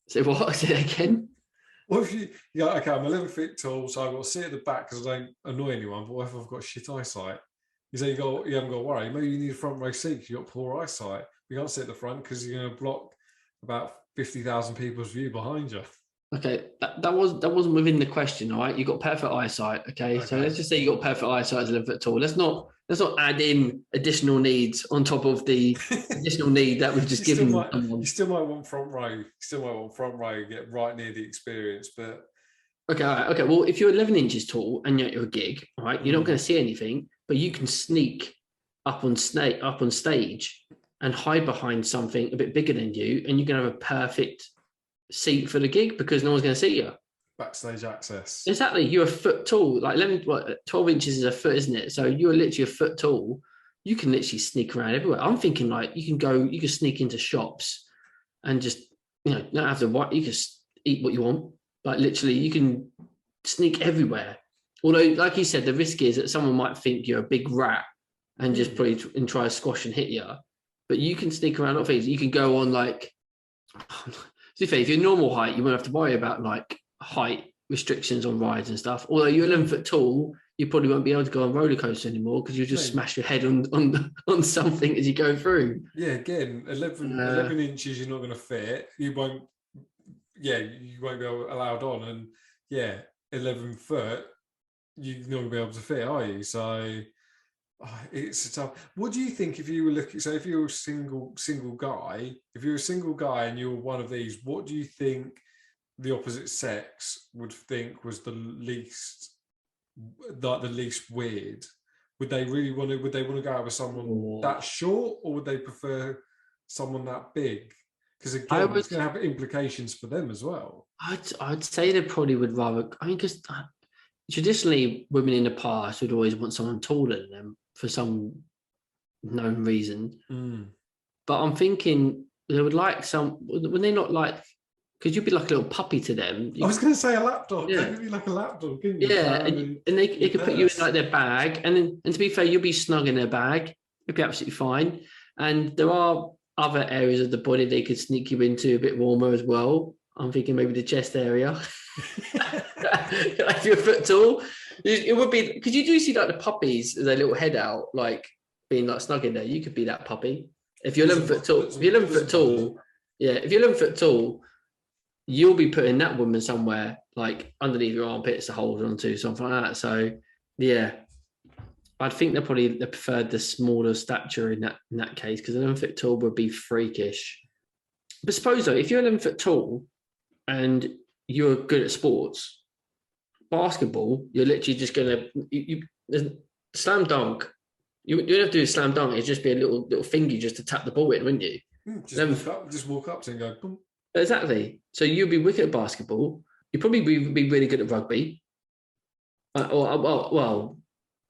So what? Say that again. What if okay, I'm 11 feet tall, so I've got to sit at the back because I don't annoy anyone. But what if I've got shit eyesight? You say you haven't got to worry. Maybe you need a front row seat because you've got poor eyesight. You can't sit at the front because you're going to block about 50,000 people's view behind you. Okay, that wasn't within the question, all right? You got perfect eyesight, okay? So let's just say you got perfect eyesight as 11 foot tall. Let's not add in additional needs on top of the additional need that we've just given someone. You still might want front row. You still might want front row, get right near the experience, but okay, all right, okay. Well, if you're 11 inches tall and you're at a gig, all right, you're not going to see anything, but you can sneak up on stage and hide behind something a bit bigger than you, and you can have a perfect seat for the gig because no one's going to see you. Backstage access. Exactly. You're a foot tall. Like 12 inches is a foot, isn't it? So you're literally a foot tall. You can literally sneak around everywhere. I'm thinking like you can sneak into shops and just, not have to, you can eat what you want. Like literally you can sneak everywhere. Although, like you said, the risk is that someone might think you're a big rat and just probably try to squash and hit you. But you can sneak around all things. You can go on like, if you're normal height, you won't have to worry about like height restrictions on rides and stuff. Although you're 11 foot tall, you probably won't be able to go on roller coasters anymore because you just smash your head on something as you go through. Yeah, again, 11 inches, you're not going to fit. You won't be allowed on. And 11 foot, you're not going to be able to fit, are you? So it's a tough. What do you think if you were looking? So if you're a single guy, and you're one of these, what do you think the opposite sex would think was the least weird? Would they want to go out with someone that short, or would they prefer someone that big? Because again, it's going to have implications for them as well. I'd say they probably would rather. I mean, because traditionally, women in the past would always want someone taller than them for some known reason. But I'm thinking they would like when they not like, because you'd be like a little puppy to them. I was going to say a lapdog. Yeah. They'd be like a lapdog, couldn't you? Yeah, and they could put you in like their bag, and to be fair, you'll be snug in their bag. You'll be absolutely fine. And there are other areas of the body they could sneak you into a bit warmer as well. I'm thinking maybe the chest area. If you're a foot tall, it would be, because you do see like the puppies, their little head out, like being like snug in there. You could be that puppy if you're 11 foot tall. If you're 11 foot tall, if you're 11 foot tall, you'll be putting that woman somewhere like underneath your armpits to hold on to, something like that. So I'd think they preferred the smaller stature in that case, because 11 foot tall would be freakish. But suppose though, if you're 11 foot tall and you're good at sports, basketball, you're literally just going to slam dunk. You don't have to do a slam dunk. It'd just be a little finger just to tap the ball in, wouldn't you? Just walk up to and go, boom. Exactly. So you'd be wicked at basketball. You'd probably be really good at rugby. Well,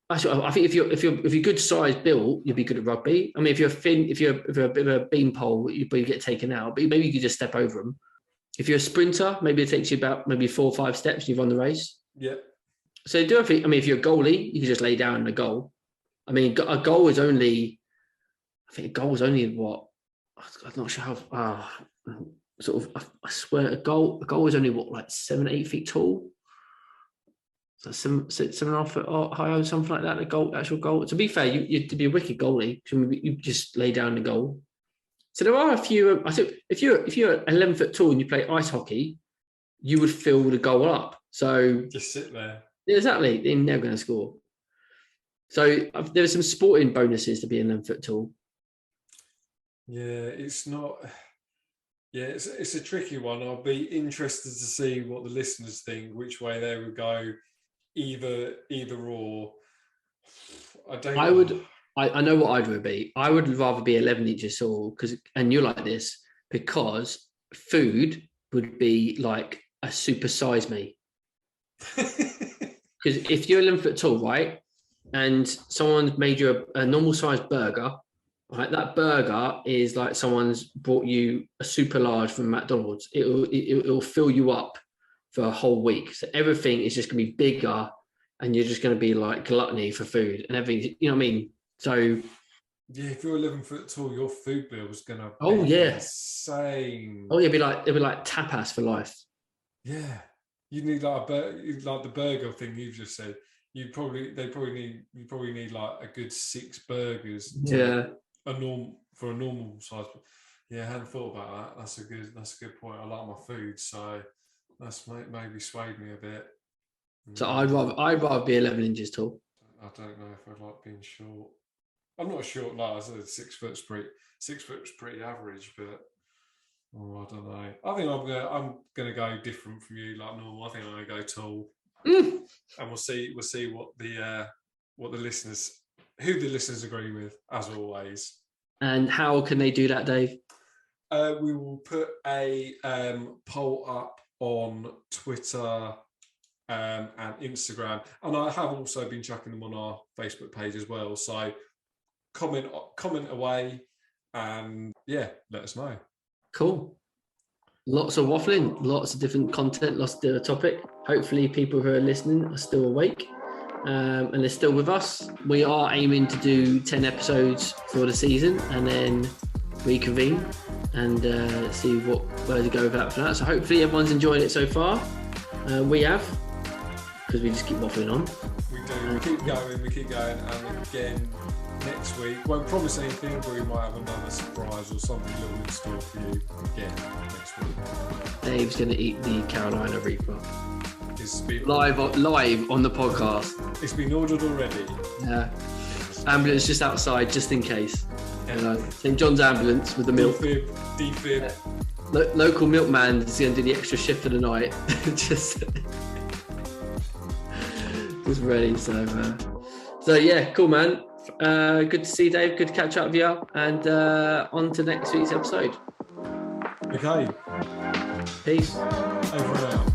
actually, I think if you're good size built, you'd be good at rugby. I mean, if you're thin, if you're a bit of a beanpole, you'd probably get taken out. But maybe you could just step over them. If you're a sprinter, maybe it takes you about 4 or 5 steps. You've run the race. Yeah. So if you're a goalie, you can just lay down in the goal. I mean, a goal is only what? I'm not sure how. I swear, a goal is only what, like 7, 8 feet tall. So 7.5 foot high or something like that. Actual goal. To be fair, you'd be a wicked goalie. You just lay down the goal. So there are a few. I think if you're 11 foot tall and you play ice hockey, you would fill the goal up. So just sit there. Exactly, they're never going to score. So there are some sporting bonuses to being 11 foot tall. Yeah, it's not. Yeah, it's a tricky one. I'll be interested to see what the listeners think, which way they would go, either or. I know what I'd rather be. I would rather be 11 inches tall, and you're like this, because food would be like a super size me. Because if you're 11 foot tall, right, and someone's made you a normal sized burger, right, that burger is like someone's brought you a super large from McDonald's. It'll fill you up for a whole week. So everything is just going to be bigger, and you're just going to be like gluttony for food and everything. You know what I mean? So yeah, if you're 11 foot tall, your food bill is going to be insane. Oh, it'd be like tapas for life. Yeah, you need like like the burger thing you've just said. You probably need like a good 6 burgers. For a normal size. Yeah, I hadn't thought about that. That's a good point. I like my food, so that's maybe swayed me a bit. So I'd rather be 11 inches tall. I don't know if I'd like being short. I'm not short, like I said, 6 foot's pretty average, but I don't know. I think I'm gonna go different from you, like normal. I think I'm gonna go tall, and we'll see what the listeners agree with, as always. And how can they do that, Dave? We will put a poll up on Twitter and Instagram, and I have also been chucking them on our Facebook page as well. So comment away, and let us know. Cool. Lots of waffling, lots of different content, lots of different topic. Hopefully people who are listening are still awake and they're still with us. We are aiming to do 10 episodes for the season and then reconvene and see where to go with that for that. So hopefully everyone's enjoying it so far. We have, because we just keep waffling on. We do. We keep going. And again, next week, won't promise anything, but we might have another surprise or something little in store for you again next week. Dave's going to eat the Carolina Reaper. It's been live on the podcast. It's been ordered already. Yeah. Ambulance just outside, just in case. St. John's ambulance with the milk. Defib. Local milkman is going to do the extra shift for the night. just ready. So yeah, cool, man. Good to see you, Dave. Good to catch up with you. And on to next week's episode. Okay. Peace. Over and out.